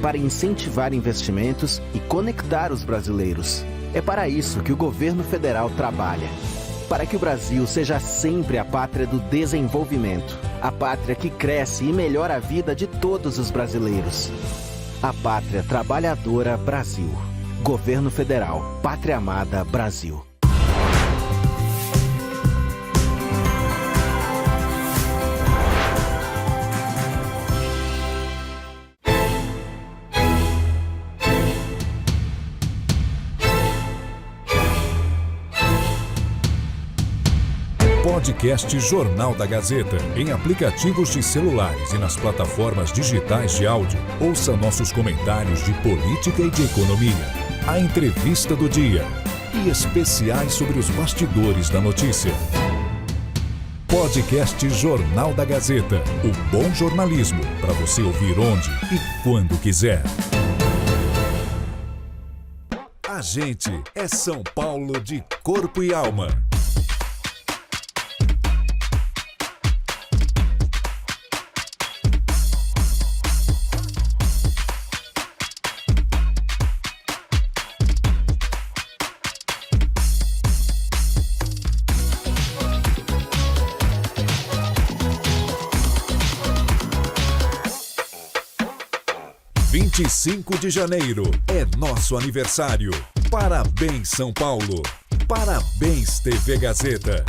Para incentivar investimentos e conectar os brasileiros. É para isso que o governo federal trabalha. Para que o Brasil seja sempre a pátria do desenvolvimento. A pátria que cresce e melhora a vida de todos os brasileiros. A Pátria Trabalhadora Brasil. Governo Federal. Pátria Amada Brasil. Podcast Jornal da Gazeta, em aplicativos de celulares e nas plataformas digitais de áudio. Ouça nossos comentários de política e de economia, a entrevista do dia e especiais sobre os bastidores da notícia. Podcast Jornal da Gazeta, o bom jornalismo para você ouvir onde e quando quiser. A gente é São Paulo de corpo e alma. Dia 25 de janeiro é nosso aniversário. Parabéns, São Paulo. Parabéns, TV Gazeta.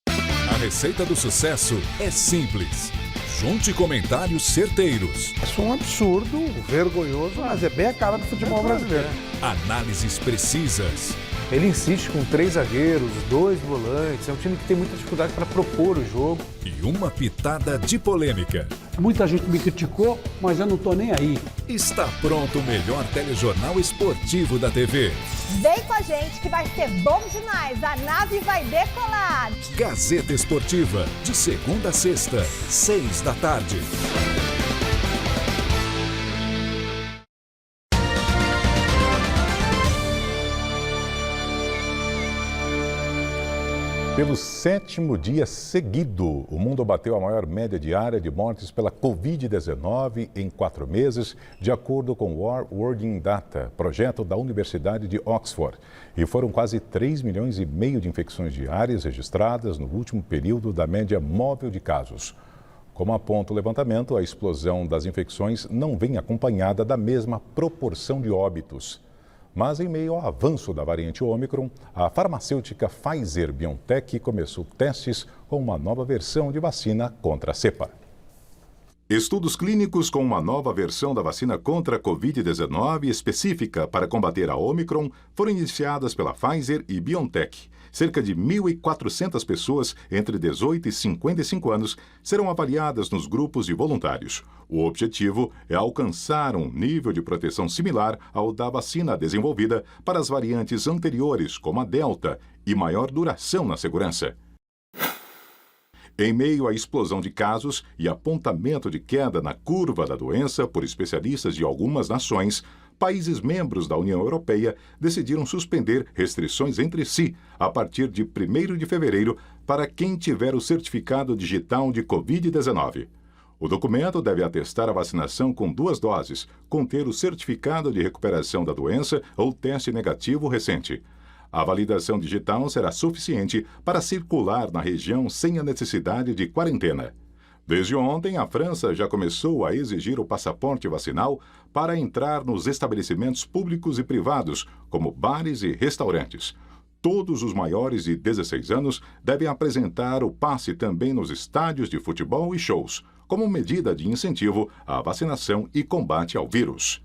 A receita do sucesso é simples. Junte comentários certeiros. Isso é um absurdo, vergonhoso, mas é bem a cara do futebol brasileiro. Análises precisas. Ele insiste com 3 zagueiros, 2 volantes. É um time que tem muita dificuldade para propor o jogo. E uma pitada de polêmica. Muita gente me criticou, mas eu não tô nem aí. Está pronto o melhor telejornal esportivo da TV. Vem com a gente que vai ser bom demais. A nave vai decolar. Gazeta Esportiva, de segunda a sexta, 6 da tarde. Pelo 7º dia seguido, o mundo bateu a maior média diária de mortes pela Covid-19 em 4 meses, de acordo com o World Data, projeto da Universidade de Oxford. E foram quase 3,5 milhões de infecções diárias registradas no último período da média móvel de casos. Como aponta o levantamento, a explosão das infecções não vem acompanhada da mesma proporção de óbitos. Mas, em meio ao avanço da variante Ômicron, a farmacêutica Pfizer-BioNTech começou testes com uma nova versão de vacina contra a cepa. Estudos clínicos com uma nova versão da vacina contra a Covid-19 específica para combater a Ômicron foram iniciadas pela Pfizer e BioNTech. Cerca de 1.400 pessoas entre 18 e 55 anos serão avaliadas nos grupos de voluntários. O objetivo é alcançar um nível de proteção similar ao da vacina desenvolvida para as variantes anteriores, como a Delta, e maior duração na segurança. Em meio à explosão de casos e apontamento de queda na curva da doença por especialistas de algumas nações, países membros da União Europeia decidiram suspender restrições entre si a partir de 1º de fevereiro para quem tiver o certificado digital de Covid-19. O documento deve atestar a vacinação com 2 doses, conter o certificado de recuperação da doença ou teste negativo recente. A validação digital será suficiente para circular na região sem a necessidade de quarentena. Desde ontem, a França já começou a exigir o passaporte vacinal para entrar nos estabelecimentos públicos e privados, como bares e restaurantes. Todos os maiores de 16 anos devem apresentar o passe também nos estádios de futebol e shows, como medida de incentivo à vacinação e combate ao vírus.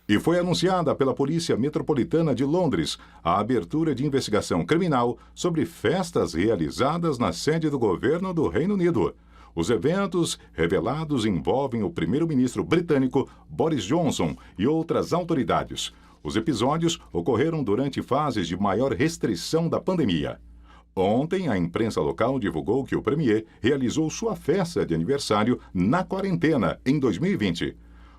E foi anunciada pela Polícia Metropolitana de Londres a abertura de investigação criminal sobre festas realizadas na sede do governo do Reino Unido. Os eventos revelados envolvem o primeiro-ministro britânico Boris Johnson e outras autoridades. Os episódios ocorreram durante fases de maior restrição da pandemia. Ontem, a imprensa local divulgou que o premier realizou sua festa de aniversário na quarentena em 2020.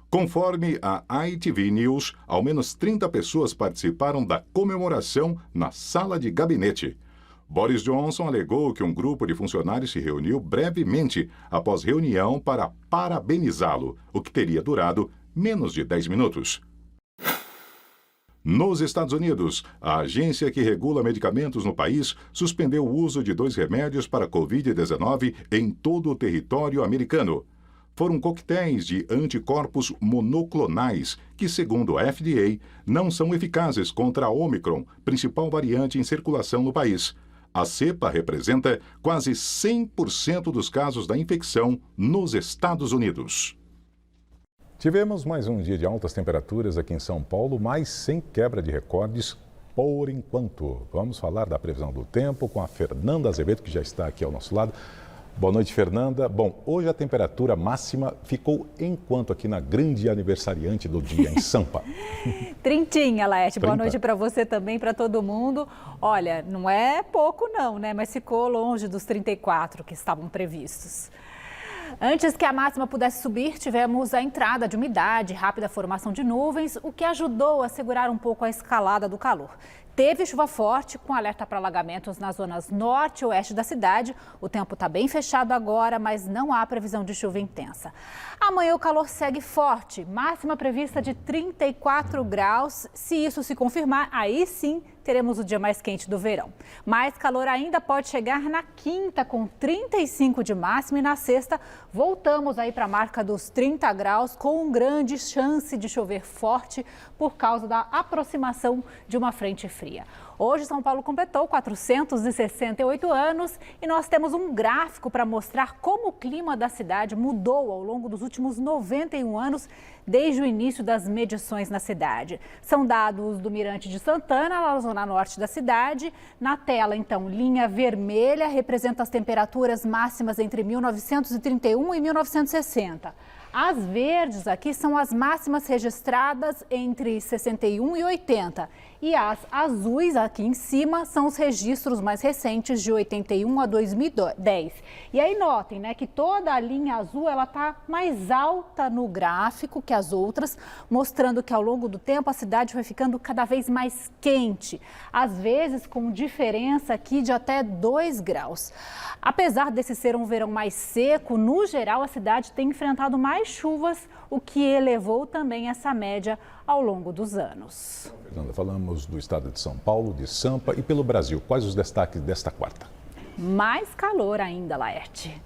Conforme a ITV News, ao menos 30 pessoas participaram da comemoração na sala de gabinete. Boris Johnson alegou que um grupo de funcionários se reuniu brevemente após reunião para parabenizá-lo, o que teria durado menos de 10 minutos. Nos Estados Unidos, a agência que regula medicamentos no país suspendeu o uso de 2 remédios para Covid-19 em todo o território americano. Foram coquetéis de anticorpos monoclonais que, segundo a FDA, não são eficazes contra a Omicron, principal variante em circulação no país. A cepa representa quase 100% dos casos da infecção nos Estados Unidos. Tivemos mais um dia de altas temperaturas aqui em São Paulo, mas sem quebra de recordes por enquanto. Vamos falar da previsão do tempo com a Fernanda Azevedo, que já está aqui ao nosso lado. Boa noite, Fernanda. Bom, hoje a temperatura máxima ficou em quanto aqui na grande aniversariante do dia, em Sampa? Trintinha, Laerte. Boa 30. noite para você também, para todo mundo. Olha, não é pouco não, né? Mas ficou longe dos 34 que estavam previstos. Antes que a máxima pudesse subir, tivemos a entrada de umidade, rápida formação de nuvens, o que ajudou a segurar um pouco a escalada do calor. Teve chuva forte, com alerta para alagamentos nas zonas norte e oeste da cidade. O tempo está bem fechado agora, mas não há previsão de chuva intensa. Amanhã o calor segue forte, máxima prevista de 34 graus. Se isso se confirmar, aí sim teremos o dia mais quente do verão. Mais calor ainda pode chegar na quinta, com 35 de máxima, e na sexta voltamos aí para a marca dos 30 graus, com grande chance de chover forte por causa da aproximação de uma frente fria. Hoje, São Paulo completou 468 anos e nós temos um gráfico para mostrar como o clima da cidade mudou ao longo dos últimos 91 anos, desde o início das medições na cidade. São dados do Mirante de Santana, lá na zona norte da cidade. Na tela, então, linha vermelha representa as temperaturas máximas entre 1931 e 1960. As verdes aqui são as máximas registradas entre 61 e 80. E as azuis aqui em cima são os registros mais recentes de 81 a 2010. E aí notem, né, que toda a linha azul ela está mais alta no gráfico que as outras, mostrando que ao longo do tempo a cidade foi ficando cada vez mais quente, às vezes com diferença aqui de até 2 graus. Apesar desse ser um verão mais seco, no geral a cidade tem enfrentado mais chuvas, o que elevou também essa média ao longo dos anos. Fernanda, falamos do estado de São Paulo, de Sampa e pelo Brasil. Quais os destaques desta quarta? Mais calor ainda, Laerte.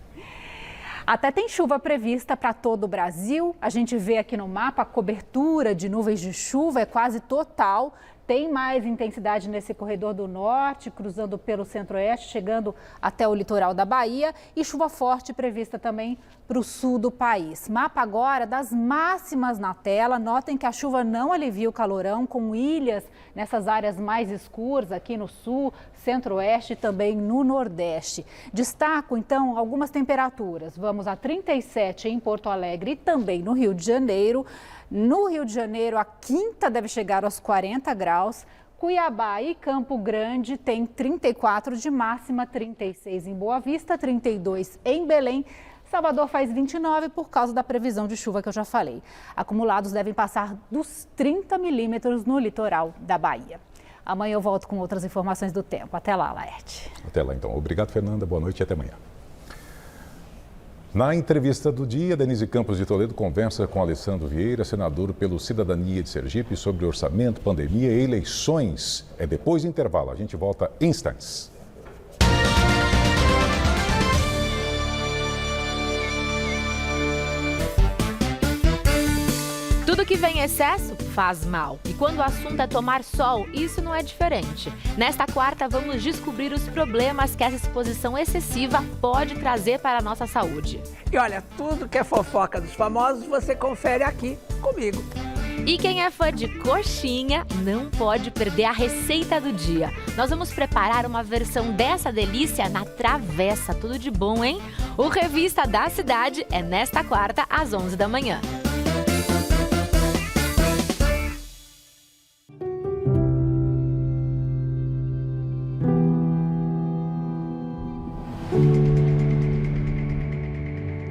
Até tem chuva prevista para todo o Brasil. A gente vê aqui no mapa a cobertura de nuvens de chuva é quase total. Tem mais intensidade nesse corredor do norte, cruzando pelo centro-oeste, chegando até o litoral da Bahia, e chuva forte prevista também para o sul do país. Mapa agora das máximas na tela. Notem que a chuva não alivia o calorão, com ilhas nessas áreas mais escuras aqui no sul, centro-oeste e também no nordeste. Destaco então algumas temperaturas. Vamos a 37 em Porto Alegre e também no Rio de Janeiro. No Rio de Janeiro, a quinta deve chegar aos 40 graus. Cuiabá e Campo Grande tem 34 de máxima, 36 em Boa Vista, 32 em Belém. Salvador faz 29 por causa da previsão de chuva que eu já falei. Acumulados devem passar dos 30 milímetros no litoral da Bahia. Amanhã eu volto com outras informações do tempo. Até lá, Laerte. Até lá, então. Obrigado, Fernanda. Boa noite e até amanhã. Na entrevista do dia, Denise Campos de Toledo conversa com Alessandro Vieira, senador pelo Cidadania de Sergipe, sobre orçamento, pandemia e eleições. É depois do intervalo. A gente volta em instantes. Tudo que vem em excesso faz mal. E quando o assunto é tomar sol, isso não é diferente. Nesta quarta, vamos descobrir os problemas que essa exposição excessiva pode trazer para a nossa saúde. E olha, tudo que é fofoca dos famosos, você confere aqui comigo. E quem é fã de coxinha não pode perder a receita do dia. Nós vamos preparar uma versão dessa delícia na travessa. Tudo de bom, hein? O Revista da Cidade é nesta quarta, às 11 da manhã.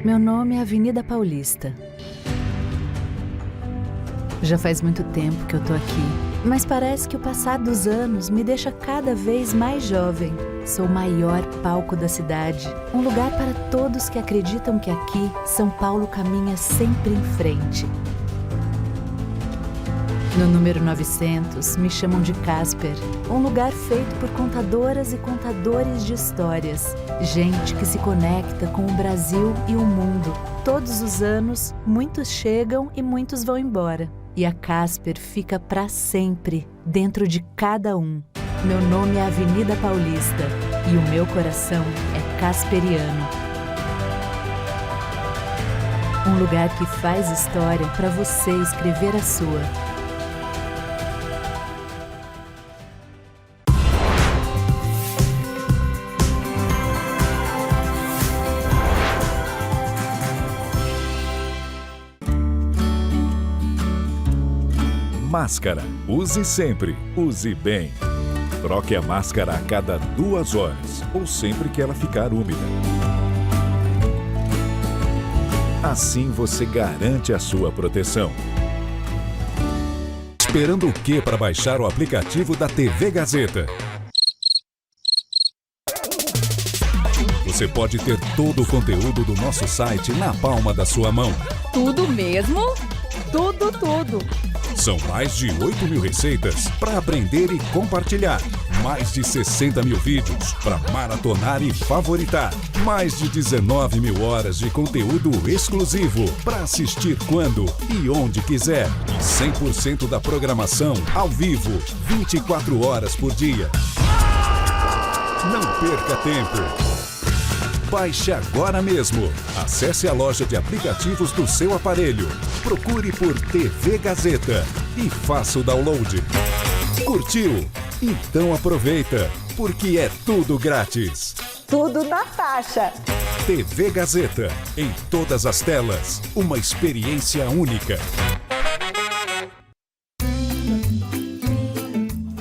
Meu nome é Avenida Paulista. Já faz muito tempo que eu tô aqui, mas parece que o passar dos anos me deixa cada vez mais jovem. Sou o maior palco da cidade, um lugar para todos que acreditam que aqui São Paulo caminha sempre em frente. No número 900, me chamam de Casper, um lugar feito por contadoras e contadores de histórias. Gente que se conecta com o Brasil e o mundo. Todos os anos, muitos chegam e muitos vão embora. E a Casper fica para sempre, dentro de cada um. Meu nome é Avenida Paulista e o meu coração é casperiano. Um lugar que faz história para você escrever a sua. Máscara. Use sempre. Use bem. Troque a máscara a cada 2 horas ou sempre que ela ficar úmida. Assim você garante a sua proteção. Esperando o quê para baixar o aplicativo da TV Gazeta? Você pode ter todo o conteúdo do nosso site na palma da sua mão. Tudo mesmo? Tudo, tudo. São mais de 8.000 receitas para aprender e compartilhar. Mais de 60.000 vídeos para maratonar e favoritar. Mais de 19.000 horas de conteúdo exclusivo para assistir quando e onde quiser. E 100% da programação ao vivo, 24 horas por dia. Não perca tempo. Baixe agora mesmo. Acesse a loja de aplicativos do seu aparelho. Procure por TV Gazeta e faça o download. Curtiu? Então aproveita, porque é tudo grátis. Tudo na faixa. TV Gazeta, em todas as telas, uma experiência única.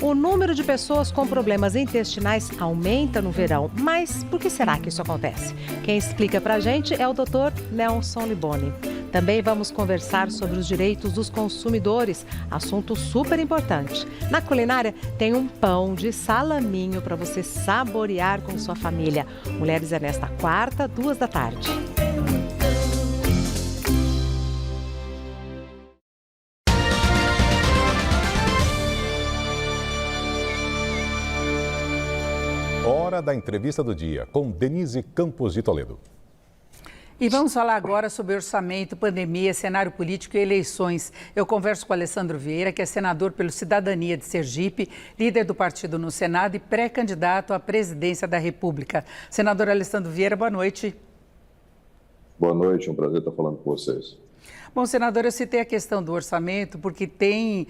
O número de pessoas com problemas intestinais aumenta no verão, mas por que será que isso acontece? Quem explica pra gente é o Dr. Nelson Liboni. Também vamos conversar sobre os direitos dos consumidores, assunto super importante. Na culinária tem um pão de salaminho para você saborear com sua família. Mulheres é nesta quarta, 2 da tarde. Hora da entrevista do dia com Denise Campos de Toledo. E vamos falar agora sobre orçamento, pandemia, cenário político e eleições. Eu converso com Alessandro Vieira, que é senador pelo Cidadania de Sergipe, líder do partido no Senado e pré-candidato à presidência da República. Senador Alessandro Vieira, boa noite. Boa noite, um prazer estar falando com vocês. Bom, senador, eu citei a questão do orçamento porque tem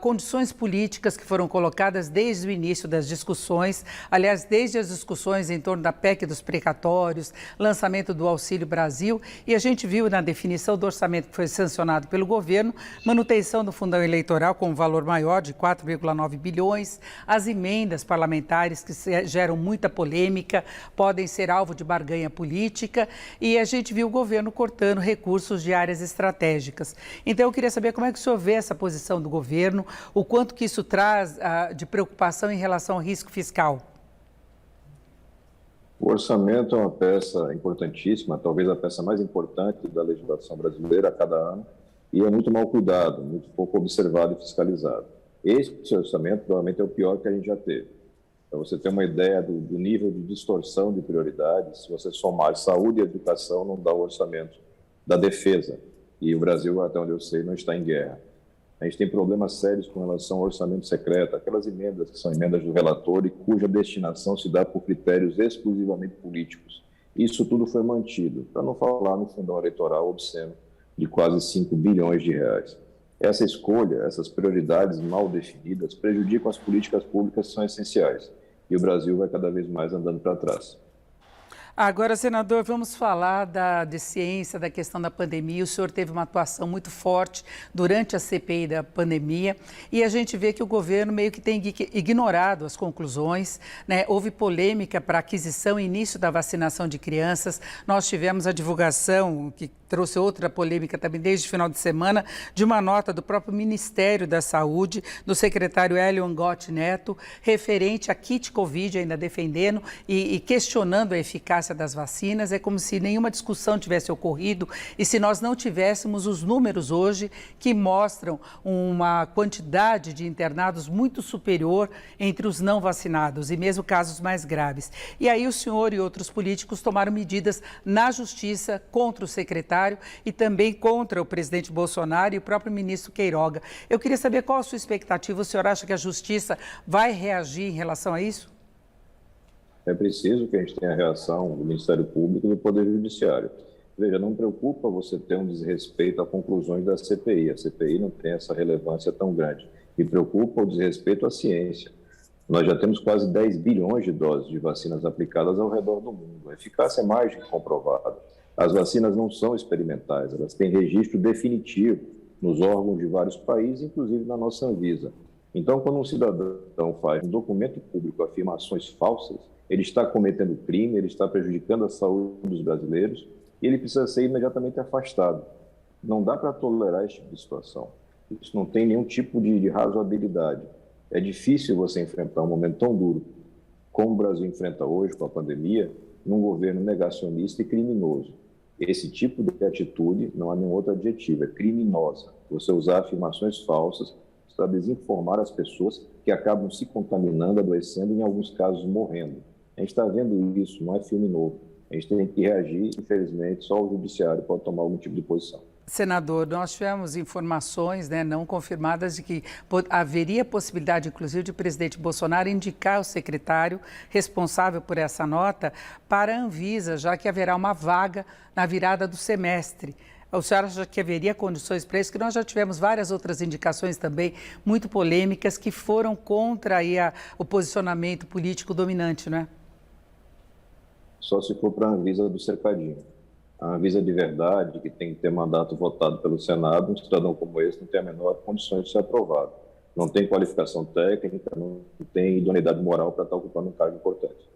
condições políticas que foram colocadas desde o início das discussões, aliás, desde as discussões em torno da PEC dos precatórios, lançamento do Auxílio Brasil, e a gente viu na definição do orçamento que foi sancionado pelo governo, manutenção do fundão eleitoral com um valor maior de 4,9 bilhões, as emendas parlamentares que geram muita polêmica, podem ser alvo de barganha política, e a gente viu o governo cortando recursos de áreas estratégicas. Então, eu queria saber como é que o senhor vê essa posição do governo, o quanto que isso traz de preocupação em relação ao risco fiscal. O orçamento é uma peça importantíssima, talvez a peça mais importante da legislação brasileira a cada ano, e é muito mal cuidado, muito pouco observado e fiscalizado. Esse orçamento provavelmente é o pior que a gente já teve. Para você ter uma ideia do nível de distorção de prioridades, se você somar saúde e educação, não dá o orçamento da defesa. E o Brasil, até onde eu sei, não está em guerra. A gente tem problemas sérios com relação ao orçamento secreto, aquelas emendas que são emendas do relator e cuja destinação se dá por critérios exclusivamente políticos. Isso tudo foi mantido, para não falar no fundão eleitoral obsceno de quase 5 bilhões de reais. Essa escolha, essas prioridades mal definidas prejudicam as políticas públicas que são essenciais. E o Brasil vai cada vez mais andando para trás. Agora, senador, vamos falar de ciência, da questão da pandemia. O senhor teve uma atuação muito forte durante a CPI da pandemia e a gente vê que o governo meio que tem ignorado as conclusões, né? Houve polêmica para aquisição e início da vacinação de crianças. Nós tivemos a divulgação, que trouxe outra polêmica também desde o final de semana, de uma nota do próprio Ministério da Saúde, do secretário Hélio Angotti Neto, referente a kit Covid, ainda defendendo e questionando a eficácia das vacinas. É como se nenhuma discussão tivesse ocorrido e se nós não tivéssemos os números hoje que mostram uma quantidade de internados muito superior entre os não vacinados e mesmo casos mais graves. E aí o senhor e outros políticos tomaram medidas na Justiça contra o secretário e também contra o presidente Bolsonaro e o próprio ministro Queiroga. Eu queria saber qual a sua expectativa. O senhor acha que a Justiça vai reagir em relação a isso? É preciso que a gente tenha a reação do Ministério Público e do Poder Judiciário. Veja, não preocupa você ter um desrespeito a conclusões da CPI. A CPI não tem essa relevância tão grande. Me preocupa o desrespeito à ciência. Nós já temos quase 10 bilhões de doses de vacinas aplicadas ao redor do mundo. A eficácia é mais que comprovada. As vacinas não são experimentais, elas têm registro definitivo nos órgãos de vários países, inclusive na nossa Anvisa. Então, quando um cidadão faz um documento público afirmações falsas, ele está cometendo crime, ele está prejudicando a saúde dos brasileiros e ele precisa ser imediatamente afastado. Não dá para tolerar esse tipo de situação. Isso não tem nenhum tipo de razoabilidade. É difícil você enfrentar um momento tão duro como o Brasil enfrenta hoje com a pandemia, num governo negacionista e criminoso. Esse tipo de atitude, não há nenhum outro adjetivo, é criminosa. Você usar afirmações falsas para desinformar as pessoas que acabam se contaminando, adoecendo e, em alguns casos, morrendo. A gente está vendo isso, não é filme novo. A gente tem que reagir, infelizmente, só o judiciário pode tomar algum tipo de posição. Senador, nós tivemos informações, né, não confirmadas de que haveria possibilidade, inclusive, de o presidente Bolsonaro indicar o secretário responsável por essa nota para a Anvisa, já que haverá uma vaga na virada do semestre. O senhor acha que haveria condições para isso? Que nós já tivemos várias outras indicações também muito polêmicas que foram contra aí o posicionamento político dominante, não é? Só se for para a Anvisa do cercadinho. A Anvisa de verdade, que tem que ter mandato votado pelo Senado, um cidadão como esse não tem a menor condição de ser aprovado. Não tem qualificação técnica, não tem idoneidade moral para estar ocupando um cargo importante.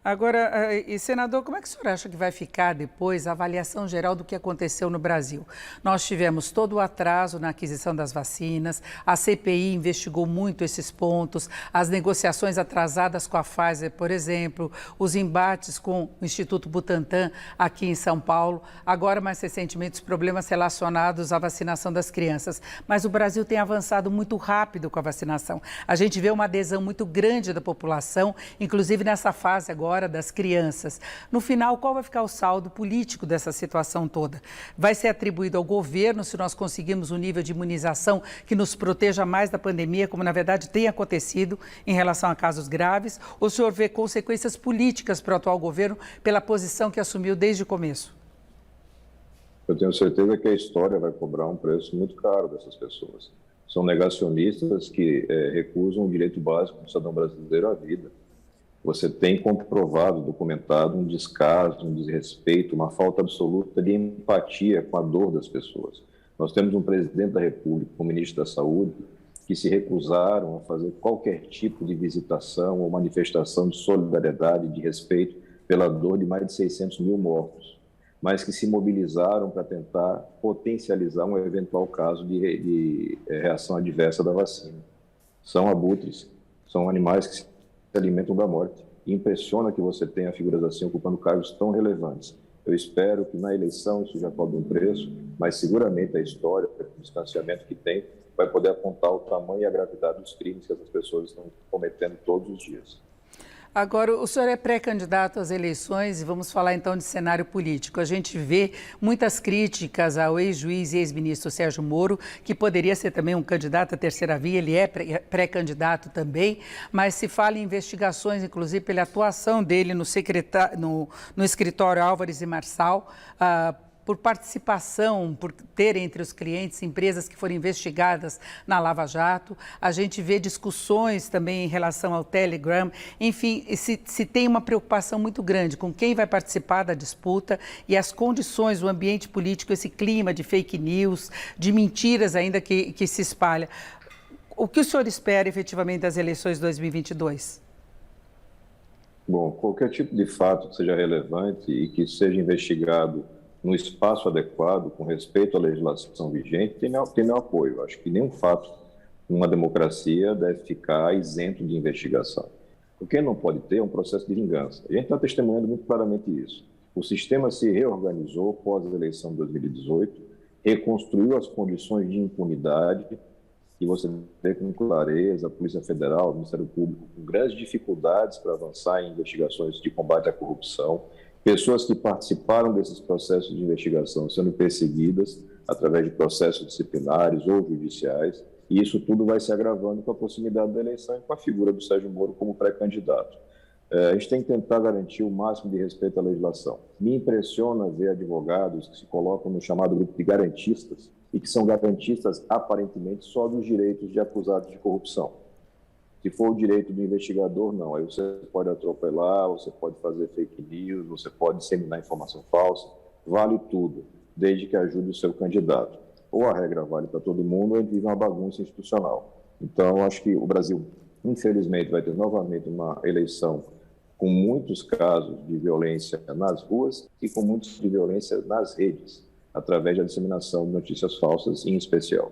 Agora, senador, como é que o senhor acha que vai ficar depois a avaliação geral do que aconteceu no Brasil? Nós tivemos todo o atraso na aquisição das vacinas, a CPI investigou muito esses pontos, as negociações atrasadas com a Pfizer, por exemplo, os embates com o Instituto Butantan aqui em São Paulo, agora mais recentemente os problemas relacionados à vacinação das crianças. Mas o Brasil tem avançado muito rápido com a vacinação. A gente vê uma adesão muito grande da população, inclusive nessa fase agora das crianças. No final, qual vai ficar o saldo político dessa situação toda? Vai ser atribuído ao governo se nós conseguirmos um nível de imunização que nos proteja mais da pandemia, como na verdade tem acontecido em relação a casos graves? Ou o senhor vê consequências políticas para o atual governo pela posição que assumiu desde o começo? Eu tenho certeza que a história vai cobrar um preço muito caro dessas pessoas. São negacionistas que recusam o direito básico do cidadão brasileiro à vida. Você tem comprovado, documentado um descaso, um desrespeito, uma falta absoluta de empatia com a dor das pessoas. Nós temos um presidente da República, um ministro da Saúde, que se recusaram a fazer qualquer tipo de visitação ou manifestação de solidariedade, de respeito pela dor de mais de 600 mil mortos, mas que se mobilizaram para tentar potencializar um eventual caso de reação adversa da vacina. São abutres, são animais que alimentam da morte. E impressiona que você tenha figuras assim ocupando cargos tão relevantes. Eu espero que na eleição isso já cobre um preço, mas seguramente a história, o distanciamento que tem, vai poder apontar o tamanho e a gravidade dos crimes que essas pessoas estão cometendo todos os dias. Agora, o senhor é pré-candidato às eleições e vamos falar então de cenário político. A gente vê muitas críticas ao ex-juiz e ex-ministro Sérgio Moro, que poderia ser também um candidato à terceira via, ele é pré-candidato também, mas se fala em investigações, inclusive pela atuação dele no escritório Álvares e Marçal, por participação, por ter entre os clientes empresas que foram investigadas na Lava Jato. A gente vê discussões também em relação ao Telegram. Enfim, se tem uma preocupação muito grande com quem vai participar da disputa e as condições, o ambiente político, esse clima de fake news, de mentiras ainda que se espalha. O que o senhor espera efetivamente das eleições de 2022? Bom, qualquer tipo de fato que seja relevante e que seja investigado no espaço adequado, com respeito à legislação vigente, tem meu apoio. Acho que nenhum fato numa democracia deve ficar isento de investigação. O que não pode ter é um processo de vingança. A gente está testemunhando muito claramente isso. O sistema se reorganizou pós a eleição de 2018, reconstruiu as condições de impunidade, e você vê com clareza a Polícia Federal, o Ministério Público, com grandes dificuldades para avançar em investigações de combate à corrupção, pessoas que participaram desses processos de investigação sendo perseguidas através de processos disciplinares ou judiciais, e isso tudo vai se agravando com a proximidade da eleição e com a figura do Sérgio Moro como pré-candidato. A gente tem que tentar garantir o máximo de respeito à legislação. Me impressiona ver advogados que se colocam no chamado grupo de garantistas e que são garantistas, aparentemente, só dos direitos de acusados de corrupção. Se for o direito do investigador, não. Aí você pode atropelar, você pode fazer fake news, você pode disseminar informação falsa. Vale tudo, desde que ajude o seu candidato. Ou a regra vale para todo mundo, ou a gente vive uma bagunça institucional. Então, acho que o Brasil, infelizmente, vai ter novamente uma eleição com muitos casos de violência nas ruas e com muitos de violência nas redes, através da disseminação de notícias falsas, em especial.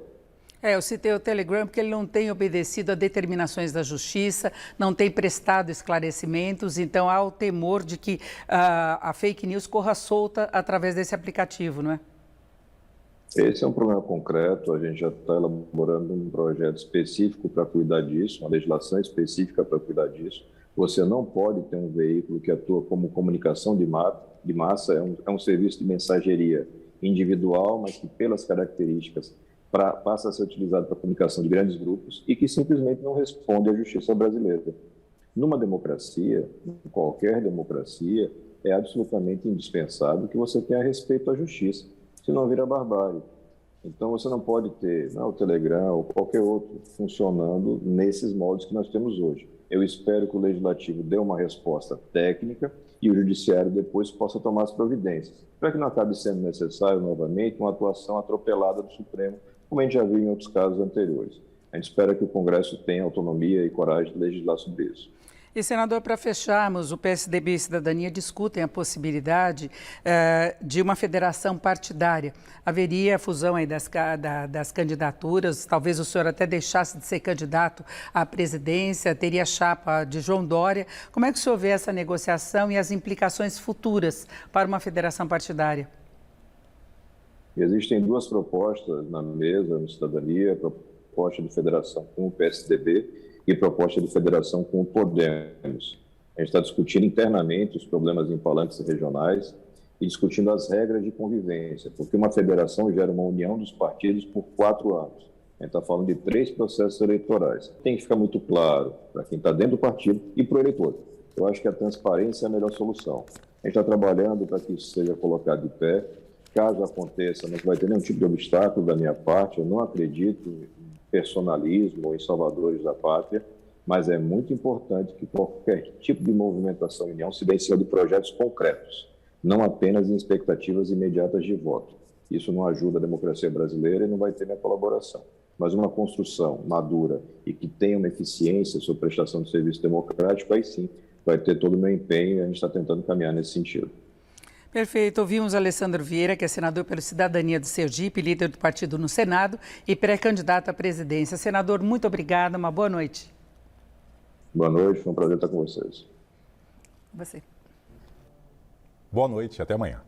Eu citei o Telegram porque ele não tem obedecido a determinações da Justiça, não tem prestado esclarecimentos, então há o temor de que a fake news corra solta através desse aplicativo, não é? Esse é um problema concreto, a gente já está elaborando um projeto específico para cuidar disso, uma legislação específica para cuidar disso. Você não pode ter um veículo que atua como comunicação de massa, é um serviço de mensageria individual, mas que pelas características passa a ser utilizado para a comunicação de grandes grupos e que simplesmente não responde à justiça brasileira. Numa democracia, em qualquer democracia, é absolutamente indispensável que você tenha respeito à justiça, senão vira barbárie. Então você não pode ter o Telegram ou qualquer outro funcionando nesses moldes que nós temos hoje. Eu espero que o Legislativo dê uma resposta técnica e o Judiciário depois possa tomar as providências, para que não acabe sendo necessário novamente uma atuação atropelada do Supremo, como a gente já viu em outros casos anteriores. A gente espera que o Congresso tenha autonomia e coragem de legislar sobre isso. E, senador, para fecharmos, o PSDB e Cidadania discutem a possibilidade de uma federação partidária. Haveria a fusão aí das candidaturas, talvez o senhor até deixasse de ser candidato à presidência, teria a chapa de João Dória. Como é que o senhor vê essa negociação e as implicações futuras para uma federação partidária? Existem duas propostas na mesa no Cidadania, proposta de federação com o PSDB e proposta de federação com o Podemos. A gente está discutindo internamente os problemas impalantes regionais e discutindo as regras de convivência, porque uma federação gera uma união dos partidos por 4 anos. A gente está falando de 3 processos eleitorais. Tem que ficar muito claro para quem está dentro do partido e para o eleitor. Eu acho que a transparência é a melhor solução. A gente está trabalhando para que isso seja colocado de pé. Caso aconteça, não vai ter nenhum tipo de obstáculo da minha parte. Eu não acredito em personalismo ou em salvadores da pátria, mas é muito importante que qualquer tipo de movimentação em união se dê em cima de projetos concretos, não apenas em expectativas imediatas de voto. Isso não ajuda a democracia brasileira e não vai ter minha colaboração. Mas uma construção madura e que tenha uma eficiência sobre prestação de serviço democrático, aí sim vai ter todo o meu empenho e a gente está tentando caminhar nesse sentido. Perfeito. Ouvimos Alessandro Vieira, que é senador pelo Cidadania do Sergipe, líder do partido no Senado e pré-candidato à presidência. Senador, muito obrigada, uma boa noite. Boa noite, foi um prazer estar com vocês. Você. Boa noite, até amanhã.